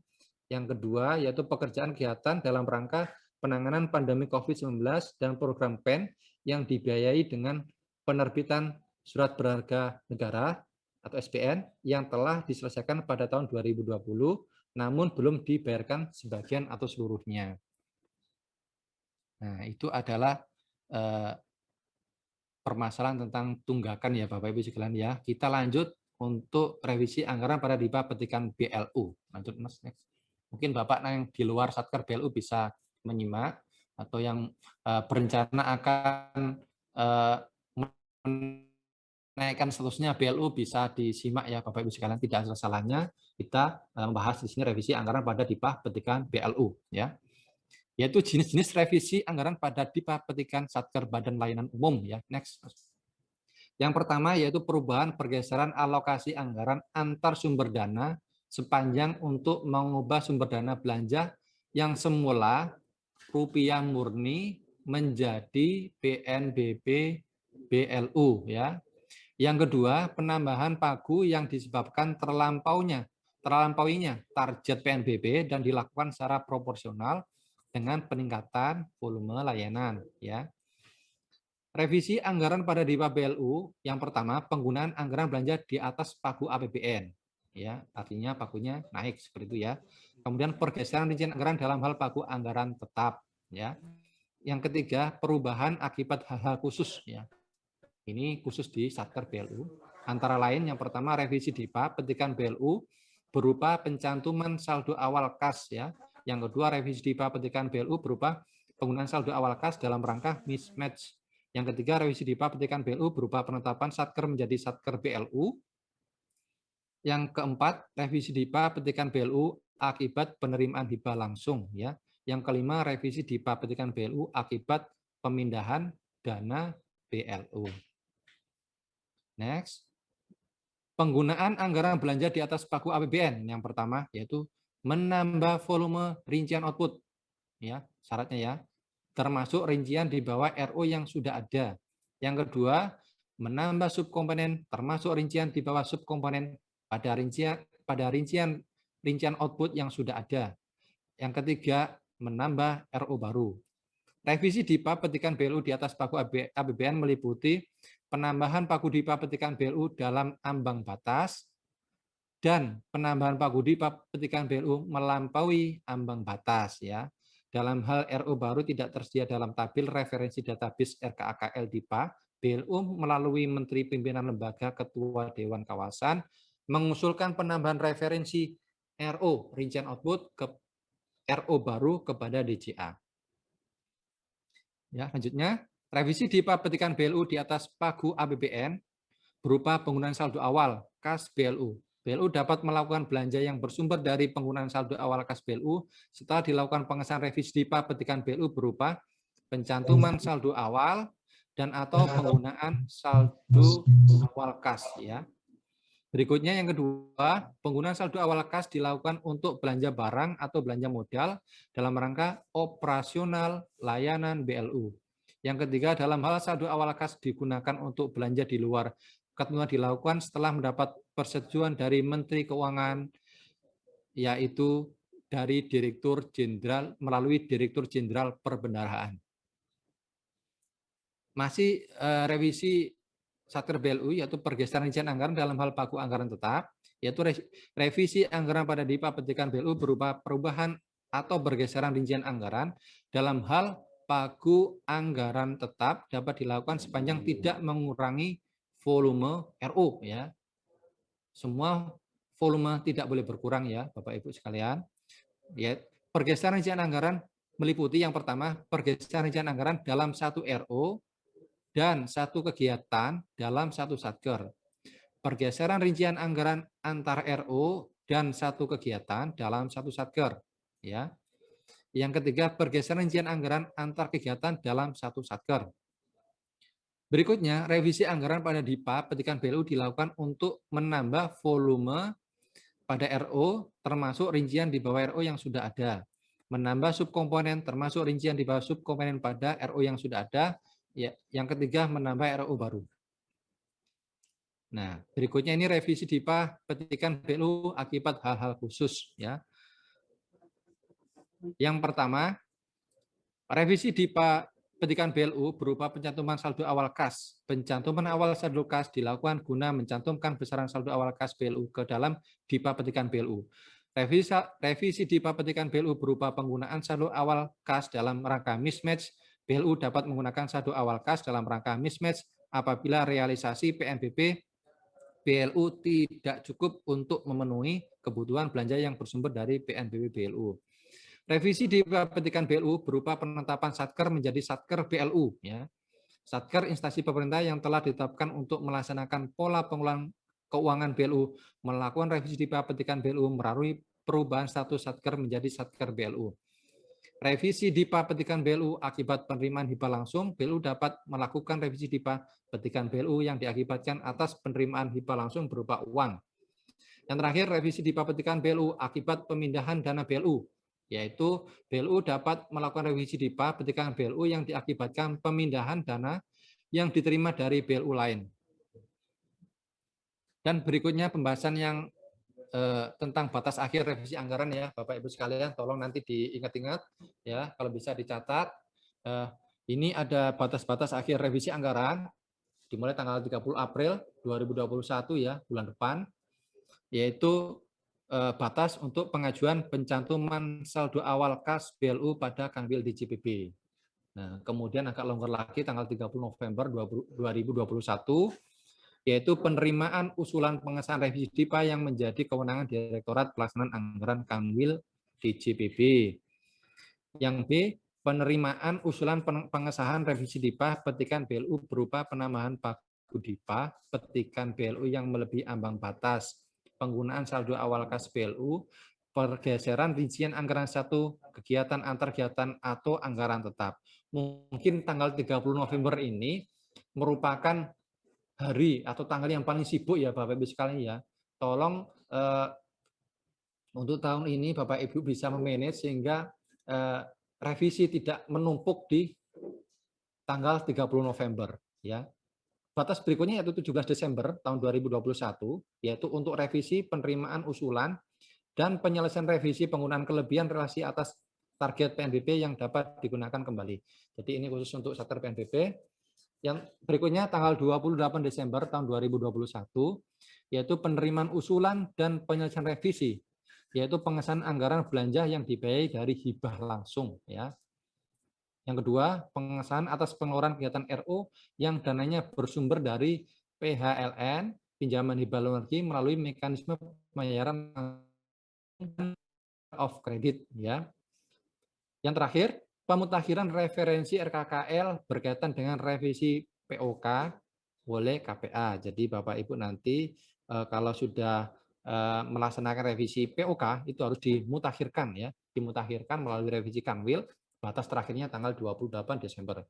Yang kedua yaitu pekerjaan kegiatan dalam rangka penanganan pandemi COVID-19 dan program PEN yang dibiayai dengan penerbitan surat berharga negara atau SBN yang telah diselesaikan pada tahun 2020 namun belum dibayarkan sebagian atau seluruhnya. Nah, itu adalah permasalahan tentang tunggakan ya Bapak Ibu sekalian ya. Kita lanjut untuk revisi anggaran pada DIPA petikan BLU. Lanjut Mas, next. Mungkin Bapak yang di luar Satker BLU bisa menyimak atau yang berencana akan menaikkan statusnya BLU bisa disimak ya Bapak Ibu sekalian. Tidak ada salahnya kita membahas di sini revisi anggaran pada DIPA petikan BLU ya. Yaitu jenis-jenis revisi anggaran pada DIPA petikan Satker Badan Layanan Umum ya. Next. Yang pertama yaitu perubahan pergeseran alokasi anggaran antar sumber dana sepanjang untuk mengubah sumber dana belanja yang semula rupiah murni menjadi PNBP BLU ya. Yang kedua, penambahan pagu yang disebabkan terlampauinya target PNBP dan dilakukan secara proporsional dengan peningkatan volume layanan ya. Revisi anggaran pada DIPA BLU yang pertama penggunaan anggaran belanja di atas pagu APBN ya, artinya pagunya naik seperti itu ya. Kemudian pergeseran rincian anggaran dalam hal pagu anggaran tetap ya. Yang ketiga perubahan akibat hal-hal khusus ya. Ini khusus di Satker BLU. Antara lain yang pertama revisi DIPA petikan BLU berupa pencantuman saldo awal kas ya. Yang kedua, revisi DIPA petikan BLU berupa penggunaan saldo awal kas dalam rangka mismatch. Yang ketiga, revisi DIPA petikan BLU berupa penetapan Satker menjadi Satker BLU. Yang keempat, revisi DIPA petikan BLU akibat penerimaan hibah langsung. Ya. Yang kelima, revisi DIPA petikan BLU akibat pemindahan dana BLU. Next. Penggunaan anggaran belanja di atas pagu APBN. Yang pertama, yaitu menambah volume rincian output ya syaratnya ya termasuk rincian di bawah RO yang sudah ada. Yang kedua menambah subkomponen termasuk rincian di bawah subkomponen pada rincian output yang sudah ada. Yang ketiga menambah RO baru. Revisi DIPA petikan BLU di atas pagu APBN meliputi penambahan pagu DIPA petikan BLU dalam ambang batas dan penambahan pagu DIPA petikan BLU melampaui ambang batas ya. Dalam hal RO baru tidak tersedia dalam tabel referensi database RKAKL DIPA, BLU melalui Menteri Pimpinan Lembaga Ketua Dewan Kawasan mengusulkan penambahan referensi RO rincian output ke RO baru kepada DJA. Ya, selanjutnya revisi DIPA petikan BLU di atas pagu APBN berupa penggunaan saldo awal kas BLU. BLU dapat melakukan belanja yang bersumber dari penggunaan saldo awal kas BLU setelah dilakukan pengesahan revisi DIPA petikan BLU berupa pencantuman saldo awal dan atau penggunaan saldo awal kas ya. Berikutnya yang kedua, penggunaan saldo awal kas dilakukan untuk belanja barang atau belanja modal dalam rangka operasional layanan BLU. Yang ketiga, dalam hal saldo awal kas digunakan untuk belanja di luar ketentuan dilakukan setelah mendapat persetujuan dari Menteri Keuangan, yaitu dari Direktur Jenderal melalui Direktur Jenderal Perbendaharaan. Masih revisi Satker BLU yaitu pergeseran rincian anggaran dalam hal pagu anggaran tetap, yaitu revisi anggaran pada DIPA petikan BLU berupa perubahan atau pergeseran rincian anggaran dalam hal pagu anggaran tetap dapat dilakukan sepanjang tidak mengurangi volume RO ya. Semua volume tidak boleh berkurang ya Bapak Ibu sekalian. Ya, pergeseran rincian anggaran meliputi yang pertama pergeseran rincian anggaran dalam satu RO dan satu kegiatan dalam satu satker. pergeseran rincian anggaran antar RO dan satu kegiatan dalam satu satker. Ya. Yang ketiga, pergeseran rincian anggaran antar kegiatan dalam satu satker. Berikutnya, revisi anggaran pada DIPA petikan BLU dilakukan untuk menambah volume pada RO termasuk rincian di bawah RO yang sudah ada. Menambah subkomponen termasuk rincian di bawah subkomponen pada RO yang sudah ada. Ya, yang ketiga, menambah RO baru. Nah, berikutnya ini revisi DIPA petikan BLU akibat hal-hal khusus. Ya. Yang pertama, revisi DIPA petikan BLU berupa pencantuman saldo awal kas. Pencantuman awal saldo kas dilakukan guna mencantumkan besaran saldo awal kas BLU ke dalam DIPA petikan BLU. Revisi DIPA petikan BLU berupa penggunaan saldo awal kas dalam rangka mismatch. BLU dapat menggunakan saldo awal kas dalam rangka mismatch apabila realisasi PNBP BLU tidak cukup untuk memenuhi kebutuhan belanja yang bersumber dari PNBP BLU. Revisi DIPA petikan BLU berupa penetapan satker menjadi satker BLU. Ya. Satker instansi pemerintah yang telah ditetapkan untuk melaksanakan pola pengelolaan keuangan BLU melakukan revisi DIPA petikan BLU melalui perubahan status satker menjadi satker BLU. Revisi DIPA petikan BLU akibat penerimaan hibah langsung, BLU dapat melakukan revisi DIPA petikan BLU yang diakibatkan atas penerimaan hibah langsung berupa uang. Yang terakhir, revisi DIPA petikan BLU akibat pemindahan dana BLU, yaitu BLU dapat melakukan revisi DIPA petikan BLU yang diakibatkan pemindahan dana yang diterima dari BLU lain. Dan berikutnya pembahasan yang tentang batas akhir revisi anggaran ya Bapak Ibu sekalian, tolong nanti diingat-ingat ya, kalau bisa dicatat. Ini ada batas-batas akhir revisi anggaran dimulai tanggal 30 April 2021 ya, bulan depan, yaitu batas untuk pengajuan pencantuman saldo awal kas BLU pada Kanwil DJPB. Nah, kemudian agak longgar lagi tanggal 30 November 2021 yaitu penerimaan usulan pengesahan revisi DIPA yang menjadi kewenangan Direktorat Pelaksanaan Anggaran Kanwil DJPB. Yang B, penerimaan usulan pengesahan revisi DIPA petikan BLU berupa penambahan pagu DIPA petikan BLU yang melebihi ambang batas, penggunaan saldo awal kas BLU, pergeseran rincian anggaran satu, kegiatan antar kegiatan atau anggaran tetap. Mungkin tanggal 30 November ini merupakan hari atau tanggal yang paling sibuk ya Bapak Ibu sekalian ya. Tolong untuk tahun ini Bapak Ibu bisa memanage sehingga revisi tidak menumpuk di tanggal 30 November ya. Batas berikutnya yaitu 17 Desember tahun 2021 yaitu untuk revisi penerimaan usulan dan penyelesaian revisi penggunaan kelebihan relasi atas target PNBP yang dapat digunakan kembali. Jadi ini khusus untuk satker PNBP. Yang berikutnya tanggal 28 Desember tahun 2021 yaitu penerimaan usulan dan penyelesaian revisi yaitu pengesahan anggaran belanja yang dibiayai dari hibah langsung ya. Yang kedua, pengesahan atas pengeluaran kegiatan RO yang dananya bersumber dari PHLN, pinjaman hibah luar negeri melalui mekanisme pembayaran of credit ya. Yang terakhir, pemutakhiran referensi RKKL berkaitan dengan revisi POK oleh KPA. Jadi Bapak Ibu nanti kalau sudah melaksanakan revisi POK itu harus dimutakhirkan ya, dimutakhirkan melalui revisi Kanwil, batas terakhirnya tanggal 28 Desember.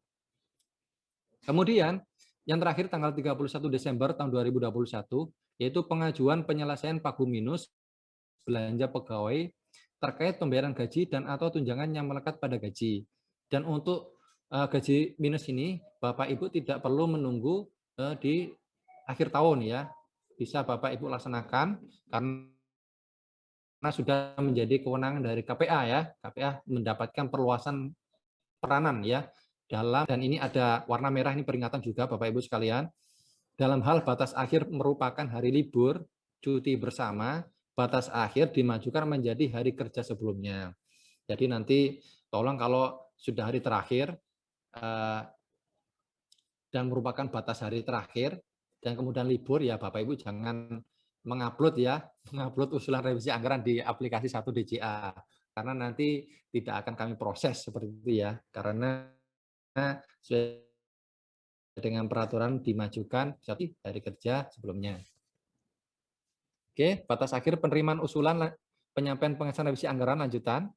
Kemudian yang terakhir tanggal 31 Desember tahun 2021 yaitu pengajuan penyelesaian pagu minus belanja pegawai terkait pembayaran gaji dan atau tunjangan yang melekat pada gaji. Dan untuk gaji minus ini, Bapak Ibu tidak perlu menunggu di akhir tahun ya. Bisa Bapak Ibu laksanakan karena sudah menjadi kewenangan dari KPA ya. KPA mendapatkan perluasan peranan ya. Dan ini ada warna merah ini peringatan juga Bapak Ibu sekalian. Dalam hal batas akhir merupakan hari libur, cuti bersama, batas akhir dimajukan menjadi hari kerja sebelumnya. Jadi nanti tolong kalau sudah hari terakhir dan merupakan batas hari terakhir dan kemudian libur ya Bapak Ibu jangan mengupload ya, mengupload usulan revisi anggaran di aplikasi 1DJA karena nanti tidak akan kami proses seperti itu ya karena dengan peraturan dimajukan dari kerja sebelumnya. Oke, batas akhir penerimaan usulan penyampaian pengesahan revisi anggaran lanjutan.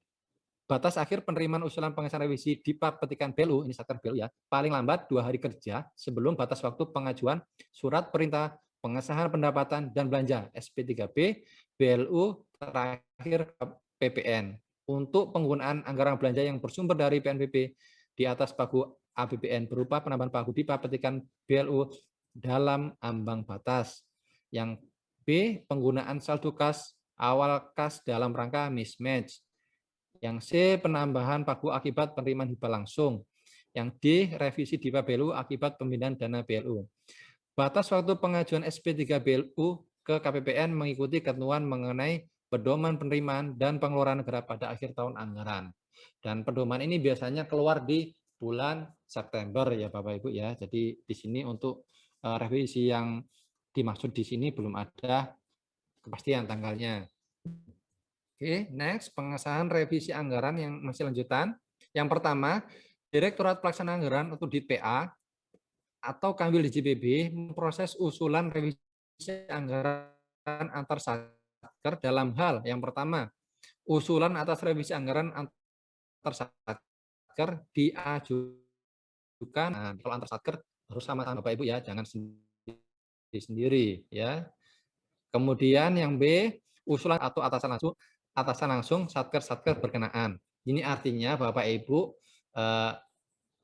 Batas akhir penerimaan usulan pengesahan revisi DIPA petikan BLU, ini Satker BLU ya, paling lambat 2 hari kerja sebelum batas waktu pengajuan surat perintah pengesahan pendapatan dan belanja SP3B BLU terakhir PPN untuk penggunaan anggaran belanja yang bersumber dari PNBP di atas pagu APBN berupa penambahan pagu DIPA petikan BLU dalam ambang batas. Yang B, penggunaan saldo kas awal kas dalam rangka mismatch. Yang C, penambahan pagu akibat penerimaan hibah langsung. Yang D, revisi DIPA BLU akibat pemindahan dana BLU. Batas waktu pengajuan SP3 BLU ke KPPN mengikuti ketentuan mengenai pedoman penerimaan dan pengeluaran negara pada akhir tahun anggaran. Dan pedoman ini biasanya keluar di bulan September ya Bapak Ibu ya. Jadi di sini untuk revisi yang dimaksud di sini belum ada kepastian tanggalnya. Oke, next, pengesahan revisi anggaran yang masih lanjutan. Yang pertama, Direktorat Pelaksana Anggaran atau DPA atau Kanwil DJPB memproses usulan revisi anggaran antar satker dalam hal yang pertama, usulan atas revisi anggaran antar satker diajukan. Nah, kalau antar satker harus sama-sama Bapak Ibu ya, jangan sendiri ya. Kemudian yang B, usulan atau atasan langsung satker berkenaan. Ini artinya Bapak Ibu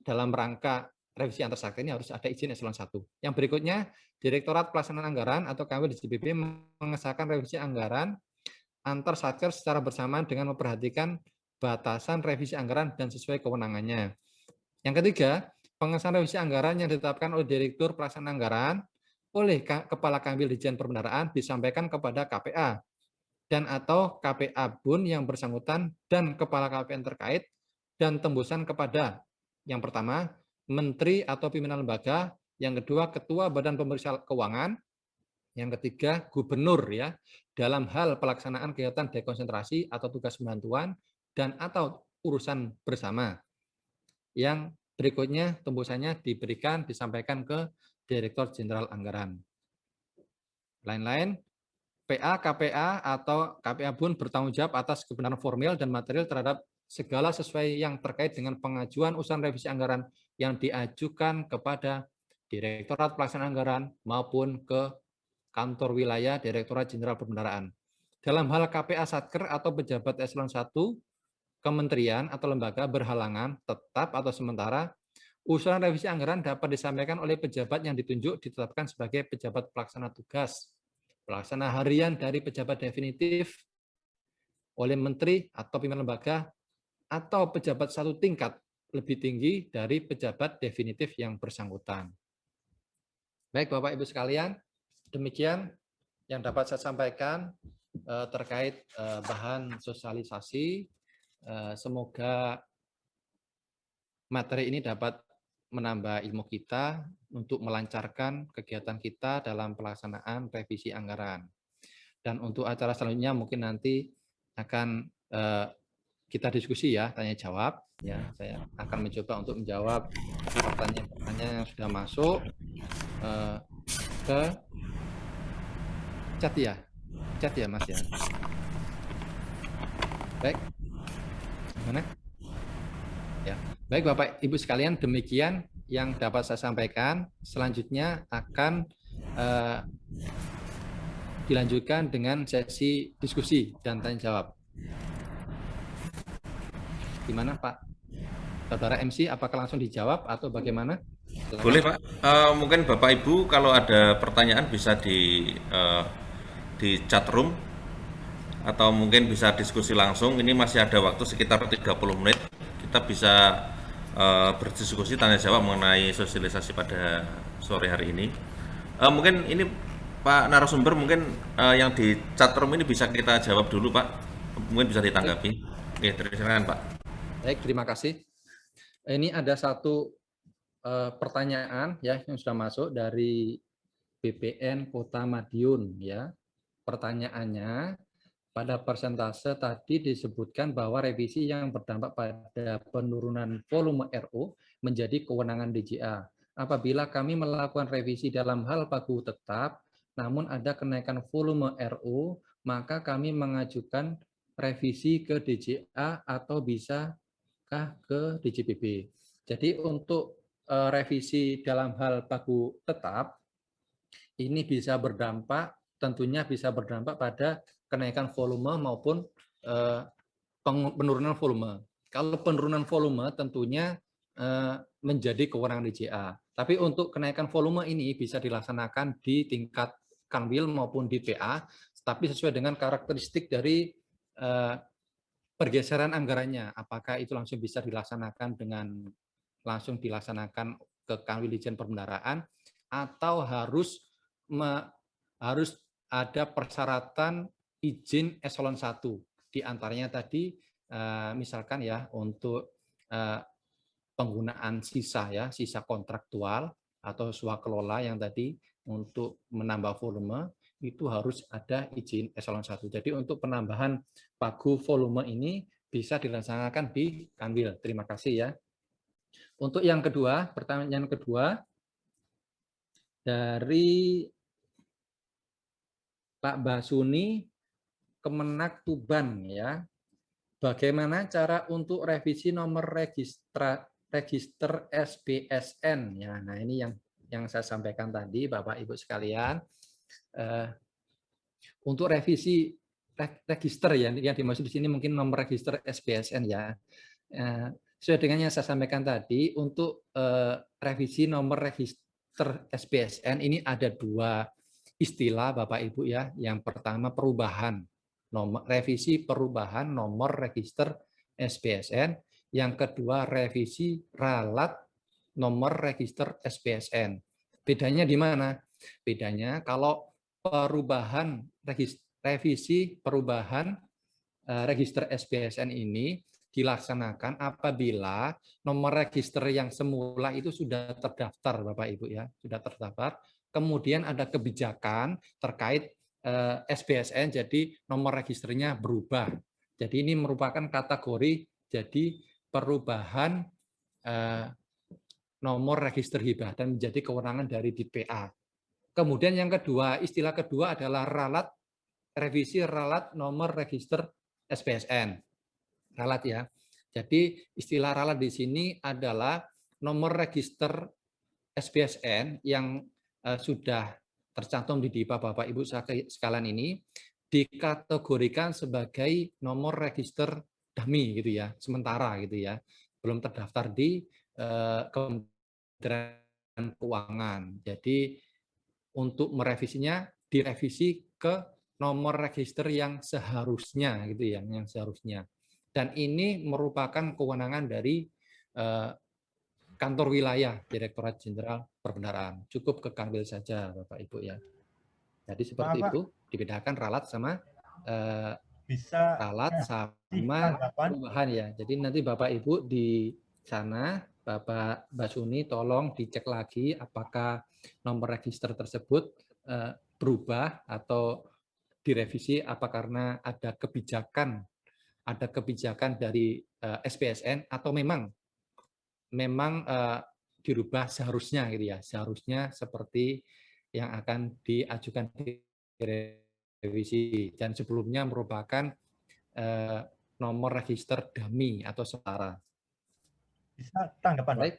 dalam rangka revisi antar satker ini harus ada izin eselon 1. Yang berikutnya, Direktorat Pelaksanaan Anggaran atau Kanwil DJPB mengesahkan revisi anggaran antar satker secara bersamaan dengan memperhatikan batasan revisi anggaran dan sesuai kewenangannya. Yang ketiga, pengesahan revisi anggaran yang ditetapkan oleh Direktur Pelaksanaan Anggaran oleh Kepala Kanwil Ditjen Perbendaharaan disampaikan kepada KPA dan atau KPA BUN yang bersangkutan dan Kepala KPN terkait dan tembusan kepada yang pertama, Menteri atau pimpinan lembaga, yang kedua, Ketua Badan Pemeriksa Keuangan, yang ketiga, Gubernur ya, dalam hal pelaksanaan kegiatan dekonsentrasi atau tugas bantuan dan atau urusan bersama. Yang berikutnya tembusannya disampaikan ke Direktur Jenderal Anggaran. Lain-lain, PA, KPA atau KPA BUN bertanggung jawab atas kebenaran formil dan material terhadap segala sesuai yang terkait dengan pengajuan usulan revisi anggaran yang diajukan kepada Direktorat Pelaksanaan Anggaran maupun ke kantor wilayah Direktorat Jenderal Perbendaharaan. Dalam hal KPA Satker atau pejabat eselon 1, kementerian atau lembaga berhalangan tetap atau sementara, usulan revisi anggaran dapat disampaikan oleh pejabat yang ditunjuk ditetapkan sebagai pejabat pelaksana tugas, pelaksana harian dari pejabat definitif oleh menteri atau pimpinan lembaga atau pejabat satu tingkat lebih tinggi dari pejabat definitif yang bersangkutan. Baik Bapak Ibu sekalian, demikian yang dapat saya sampaikan terkait bahan sosialisasi. Semoga materi ini dapat menambah ilmu kita untuk melancarkan kegiatan kita dalam pelaksanaan revisi anggaran. Dan untuk acara selanjutnya mungkin nanti akan kita diskusi ya, tanya jawab. Ya, saya akan mencoba untuk menjawab pertanyaan-pertanyaan yang sudah masuk ke chat ya Mas ya. Baik, mana? Ya, baik Bapak Ibu sekalian, demikian yang dapat saya sampaikan. Selanjutnya akan dilanjutkan dengan sesi diskusi dan tanya jawab. Gimana Pak? Saudara MC, apakah langsung dijawab atau bagaimana? Silakan. Boleh Pak. Mungkin Bapak Ibu kalau ada pertanyaan bisa di chat room atau mungkin bisa diskusi langsung. Ini masih ada waktu sekitar 30 menit. Kita bisa berdiskusi tanya jawab mengenai sosialisasi pada sore hari ini. Mungkin ini Pak narasumber mungkin yang di chat room ini bisa kita jawab dulu Pak. Mungkin bisa ditanggapi. Oke, silakan Pak. Baik, terima kasih. Ini ada satu pertanyaan ya yang sudah masuk dari BPN Kota Madiun ya. Pertanyaannya, pada persentase tadi disebutkan bahwa revisi yang berdampak pada penurunan volume RO menjadi kewenangan DJA. Apabila kami melakukan revisi dalam hal pagu tetap, namun ada kenaikan volume RU, maka kami mengajukan revisi ke DJA atau bisakah ke DJPB. Jadi untuk revisi dalam hal pagu tetap, ini bisa berdampak, tentunya bisa berdampak pada kenaikan volume maupun penurunan volume. Kalau penurunan volume tentunya menjadi kewenangan DJA. Tapi untuk kenaikan volume ini bisa dilaksanakan di tingkat Kanwil maupun di PA, tapi sesuai dengan karakteristik dari pergeseran anggarannya. Apakah itu langsung bisa dilaksanakan langsung dilaksanakan ke Kanwil Ditjen Perbendaharaan, atau harus ada persyaratan izin eselon 1. Di antaranya tadi misalkan ya untuk penggunaan sisa kontraktual atau swakelola yang tadi untuk menambah volume itu harus ada izin eselon 1. Jadi untuk penambahan pagu volume ini bisa dilaksanakan di Kanwil. Terima kasih ya. Untuk yang kedua, pertanyaan kedua dari Pak Basuni, Kemenak Tuban ya. Bagaimana cara untuk revisi nomor register SBSN ya. Nah, ini yang saya sampaikan tadi Bapak Ibu sekalian. Untuk revisi register ya, yang dimaksud di sini mungkin nomor register SBSN ya. Sesuai dengan yang saya sampaikan tadi, untuk revisi nomor register SBSN ini ada dua istilah Bapak Ibu ya. Yang pertama perubahan, revisi perubahan nomor register SBSN. Yang kedua revisi ralat nomor register SBSN. Bedanya di mana? Bedanya kalau perubahan revisi perubahan register SBSN ini dilaksanakan apabila nomor register yang semula itu sudah terdaftar Bapak Ibu ya, sudah terdaftar. Kemudian ada kebijakan terkait SBSN, jadi nomor registernya berubah. Jadi ini merupakan kategori jadi perubahan nomor register hibah dan menjadi kewenangan dari DPA. Kemudian yang kedua, istilah kedua adalah ralat, revisi ralat nomor register SBSN. Ralat ya. Jadi istilah ralat di sini adalah nomor register SBSN yang sudah tercantum di DIPA Bapak Ibu sekalian ini dikategorikan sebagai nomor register dummy gitu ya, sementara gitu ya, belum terdaftar di Kementerian Keuangan. Jadi untuk merevisinya direvisi ke nomor register yang seharusnya gitu ya, yang seharusnya. Dan ini merupakan kewenangan dari kantor wilayah Direktorat Jenderal Perbendaharaan. Cukup ke Kanwil saja Bapak Ibu ya. Jadi seperti itu, dibedakan ralat sama bisa ralat sama perubahan ya. Jadi nanti Bapak Ibu di sana, Bapak Basuni tolong dicek lagi apakah nomor register tersebut berubah atau direvisi apa karena ada kebijakan dari SBSN atau memang dirubah seharusnya gitu ya, seharusnya seperti yang akan diajukan di revisi dan sebelumnya merupakan nomor register dummy atau setara. Bisa tanggapan, Pak?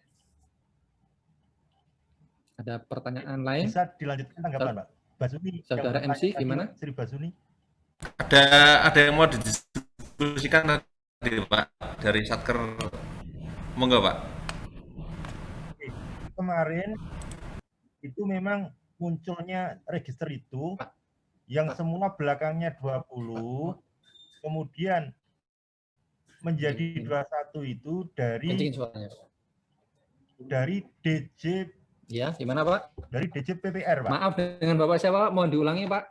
Ada pertanyaan lain? Bisa dilanjutkan tanggapan, Pak? Basuni. Saudara MC gimana? Sri Basuni. Ada yang mau didiskusikan tadi, Pak, dari Satker. Monggo, Pak. Kemarin itu memang munculnya register itu yang semula belakangnya 20, kemudian menjadi 21 itu dari DJ. Ya, gimana Pak? Dari DJ PPR, Pak. Maaf dengan Bapak siapa Pak? Mohon diulangi Pak.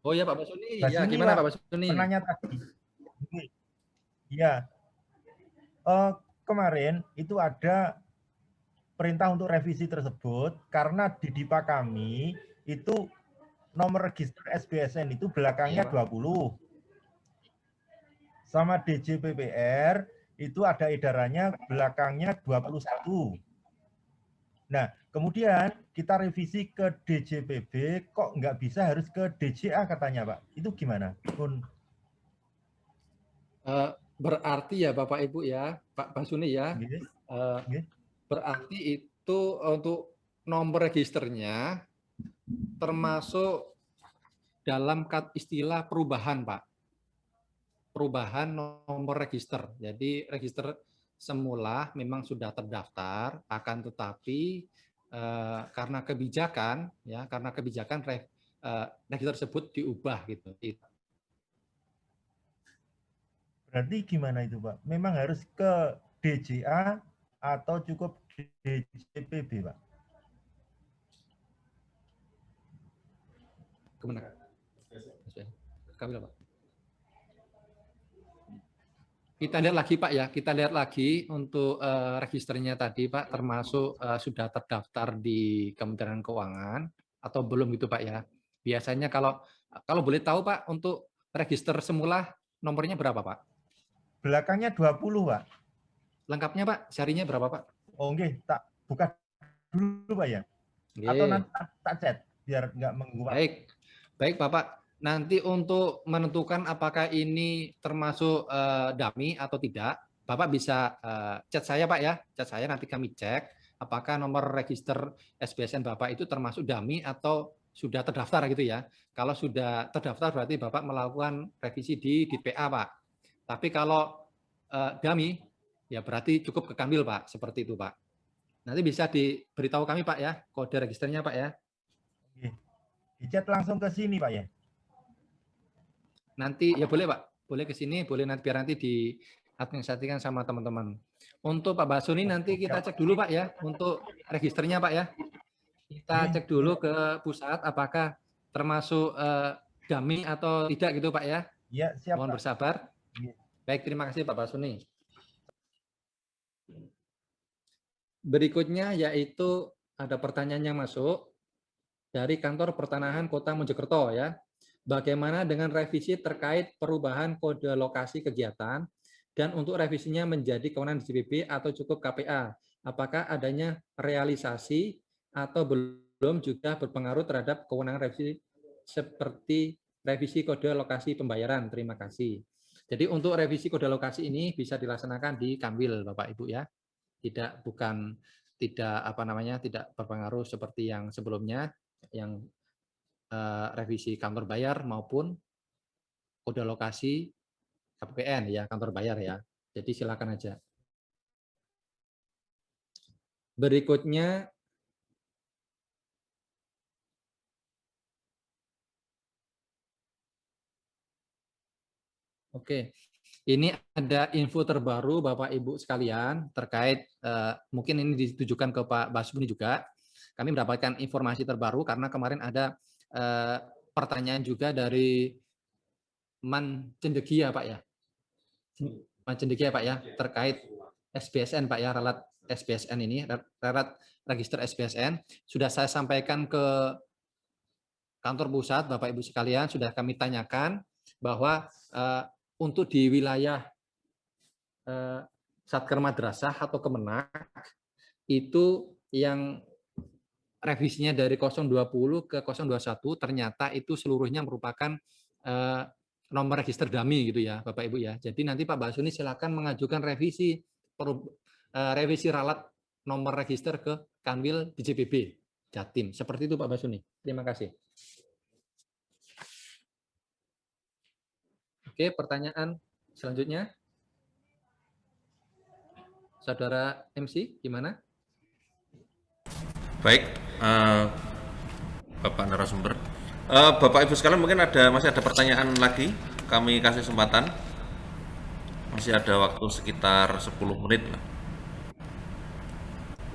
Oh ya Pak Basuni. Ya, gimana Pak Basuni? Penanya tadi. Ya. Kemarin itu ada perintah untuk revisi tersebut karena di DIPA kami itu nomor register SBSN itu belakangnya 20. Sama DJ PPR itu ada edarannya belakangnya 21. Nah, Kemudian kita revisi ke DJPB, kok nggak bisa harus ke DJA katanya Pak. Itu gimana? Berarti ya Bapak Ibu ya, Pak Basuni ya, berarti itu untuk nomor registernya termasuk dalam istilah perubahan Pak. Perubahan nomor register. Jadi register semula memang sudah terdaftar, akan tetapi karena kebijakan register tersebut diubah gitu. Berarti gimana itu Pak? Memang harus ke DJA atau cukup DJPB Pak? Kemana? Pak. Kita lihat lagi Pak ya, kita lihat lagi untuk registernya tadi Pak, termasuk sudah terdaftar di Kementerian Keuangan atau belum gitu Pak ya. Biasanya kalau boleh tahu Pak, untuk register semula nomornya berapa Pak? Belakangnya 20 Pak. Lengkapnya Pak, serinya berapa Pak? Oh enggak, tak buka dulu Pak ya. Atau nanti tak chat biar nggak mengganggu. Baik Bapak. Nanti untuk menentukan apakah ini termasuk dummy atau tidak, Bapak bisa chat saya Pak ya, chat saya nanti kami cek apakah nomor register SBSN Bapak itu termasuk dummy atau sudah terdaftar gitu ya. Kalau sudah terdaftar berarti Bapak melakukan revisi di DPA Pak. Tapi kalau dummy ya berarti cukup ke Kanwil Pak, seperti itu Pak. Nanti bisa diberitahu kami Pak ya, kode registernya Pak ya. Di chat langsung ke sini Pak ya. Nanti ya boleh Pak, boleh ke sini, boleh nanti biar nanti diadministrasikan sama teman-teman. Untuk Pak Basuni nanti kita cek dulu Pak ya, untuk registernya Pak ya. Kita cek dulu ke pusat apakah termasuk dummy atau tidak gitu Pak ya. Iya, siap. Mohon bersabar. Baik, terima kasih Pak Basuni. Berikutnya yaitu ada pertanyaan yang masuk dari Kantor Pertanahan Kota Mojokerto ya. Bagaimana dengan revisi terkait perubahan kode lokasi kegiatan dan untuk revisinya menjadi kewenangan DJPB atau cukup KPA? Apakah adanya realisasi atau belum juga berpengaruh terhadap kewenangan revisi seperti revisi kode lokasi pembayaran? Terima kasih. Jadi untuk revisi kode lokasi ini bisa dilaksanakan di Kanwil Bapak Ibu ya. Tidak berpengaruh seperti yang sebelumnya yang revisi kantor bayar maupun kode lokasi KPPN ya, kantor bayar ya. Jadi silakan aja. Berikutnya oke. Ini ada info terbaru Bapak Ibu sekalian terkait mungkin ini ditujukan ke Pak Basuni juga. Kami mendapatkan informasi terbaru karena kemarin ada pertanyaan juga dari Mancendegia Pak ya. Mancendegia Pak ya, terkait SBSN Pak ya, relat SBSN ini, relat register SBSN. Sudah saya sampaikan ke kantor pusat Bapak Ibu sekalian, sudah kami tanyakan bahwa untuk di wilayah Satker Madrasah atau Kemenak itu yang revisinya dari 020 ke 021 ternyata itu seluruhnya merupakan nomor register dummy gitu ya Bapak Ibu ya. Jadi nanti Pak Basuni silakan mengajukan revisi ralat nomor register ke Kanwil DJPB Jatim. Seperti itu Pak Basuni. Terima kasih. Oke, pertanyaan selanjutnya. Saudara MC, gimana? Baik, Bapak narasumber. Bapak Ibu sekalian mungkin masih ada pertanyaan lagi. Kami kasih kesempatan. Masih ada waktu sekitar 10 menit lah.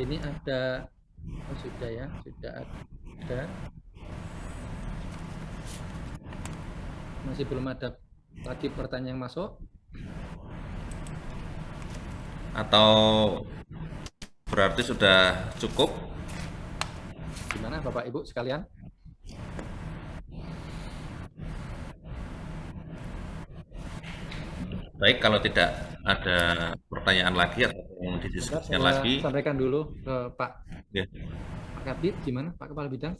Ini ada, oh sudah ya, sudah ada. Masih belum ada lagi pertanyaan yang masuk. Atau berarti sudah cukup? Gimana Bapak Ibu sekalian? Baik, kalau tidak ada pertanyaan lagi atau yang didiskusikan lagi. Sampaikan dulu ke Pak. Ya. Pak Kabid, gimana Pak Kepala Bidang?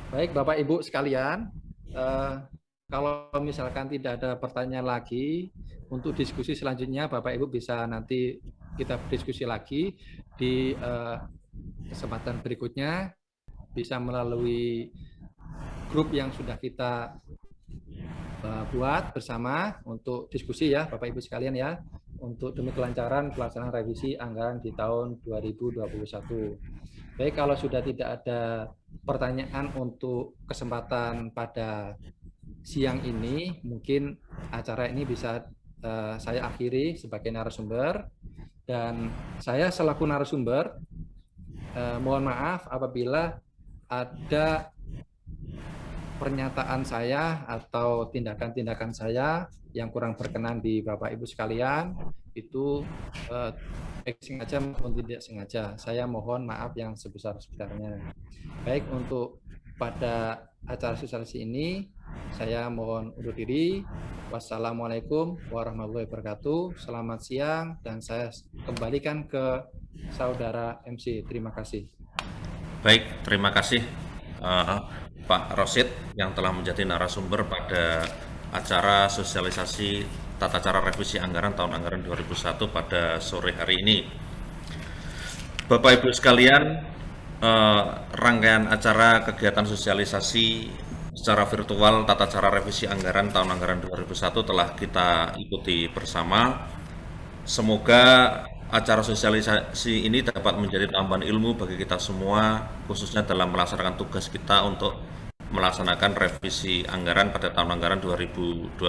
Baik, Bapak Ibu sekalian, kalau misalkan tidak ada pertanyaan lagi, untuk diskusi selanjutnya Bapak Ibu bisa nanti kita diskusi lagi di kesempatan berikutnya, bisa melalui grup yang sudah kita buat bersama untuk diskusi ya Bapak Ibu sekalian ya, untuk demi kelancaran pelaksanaan revisi anggaran di tahun 2021. Baik, kalau sudah tidak ada pertanyaan untuk kesempatan pada siang ini, mungkin acara ini bisa saya akhiri sebagai narasumber, dan saya selaku narasumber mohon maaf apabila ada pernyataan saya atau tindakan-tindakan saya yang kurang berkenan di Bapak Ibu sekalian, itu baik sengaja maupun tidak sengaja. Saya mohon maaf yang sebesar-besarnya. Baik, untuk pada acara sosialisasi ini, saya mohon undur diri. Wassalamualaikum warahmatullahi wabarakatuh. Selamat siang, dan saya kembalikan ke Saudara MC. Terima kasih. Baik, terima kasih Pak Rosid yang telah menjadi narasumber pada acara sosialisasi tata cara revisi anggaran tahun anggaran 2001 pada sore hari ini. Bapak Ibu sekalian, rangkaian acara kegiatan sosialisasi secara virtual tata cara revisi anggaran tahun anggaran 2001 telah kita ikuti bersama. Semoga acara sosialisasi ini dapat menjadi tambahan ilmu bagi kita semua, khususnya dalam melaksanakan tugas kita untuk melaksanakan revisi anggaran pada tahun anggaran 2021.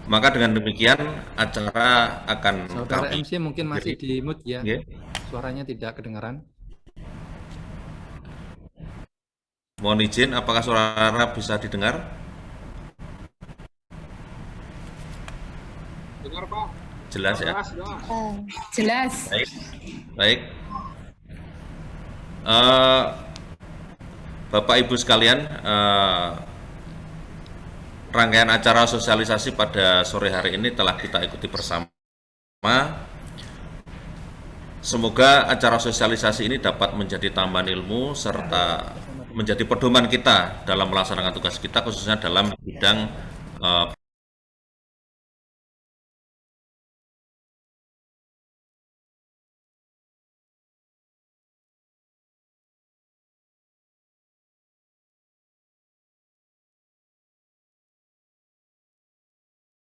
Maka dengan demikian acara akan Saudara kami MC mungkin masih di mute ya, yeah. Suaranya tidak kedengaran. Mohon izin, apakah suara bisa didengar? Dengar Pak. Jelas ya? Jelas. Baik. Baik. Bapak Ibu sekalian, rangkaian acara sosialisasi pada sore hari ini telah kita ikuti bersama. Semoga acara sosialisasi ini dapat menjadi tambahan ilmu serta menjadi pedoman kita dalam melaksanakan tugas kita, khususnya dalam bidang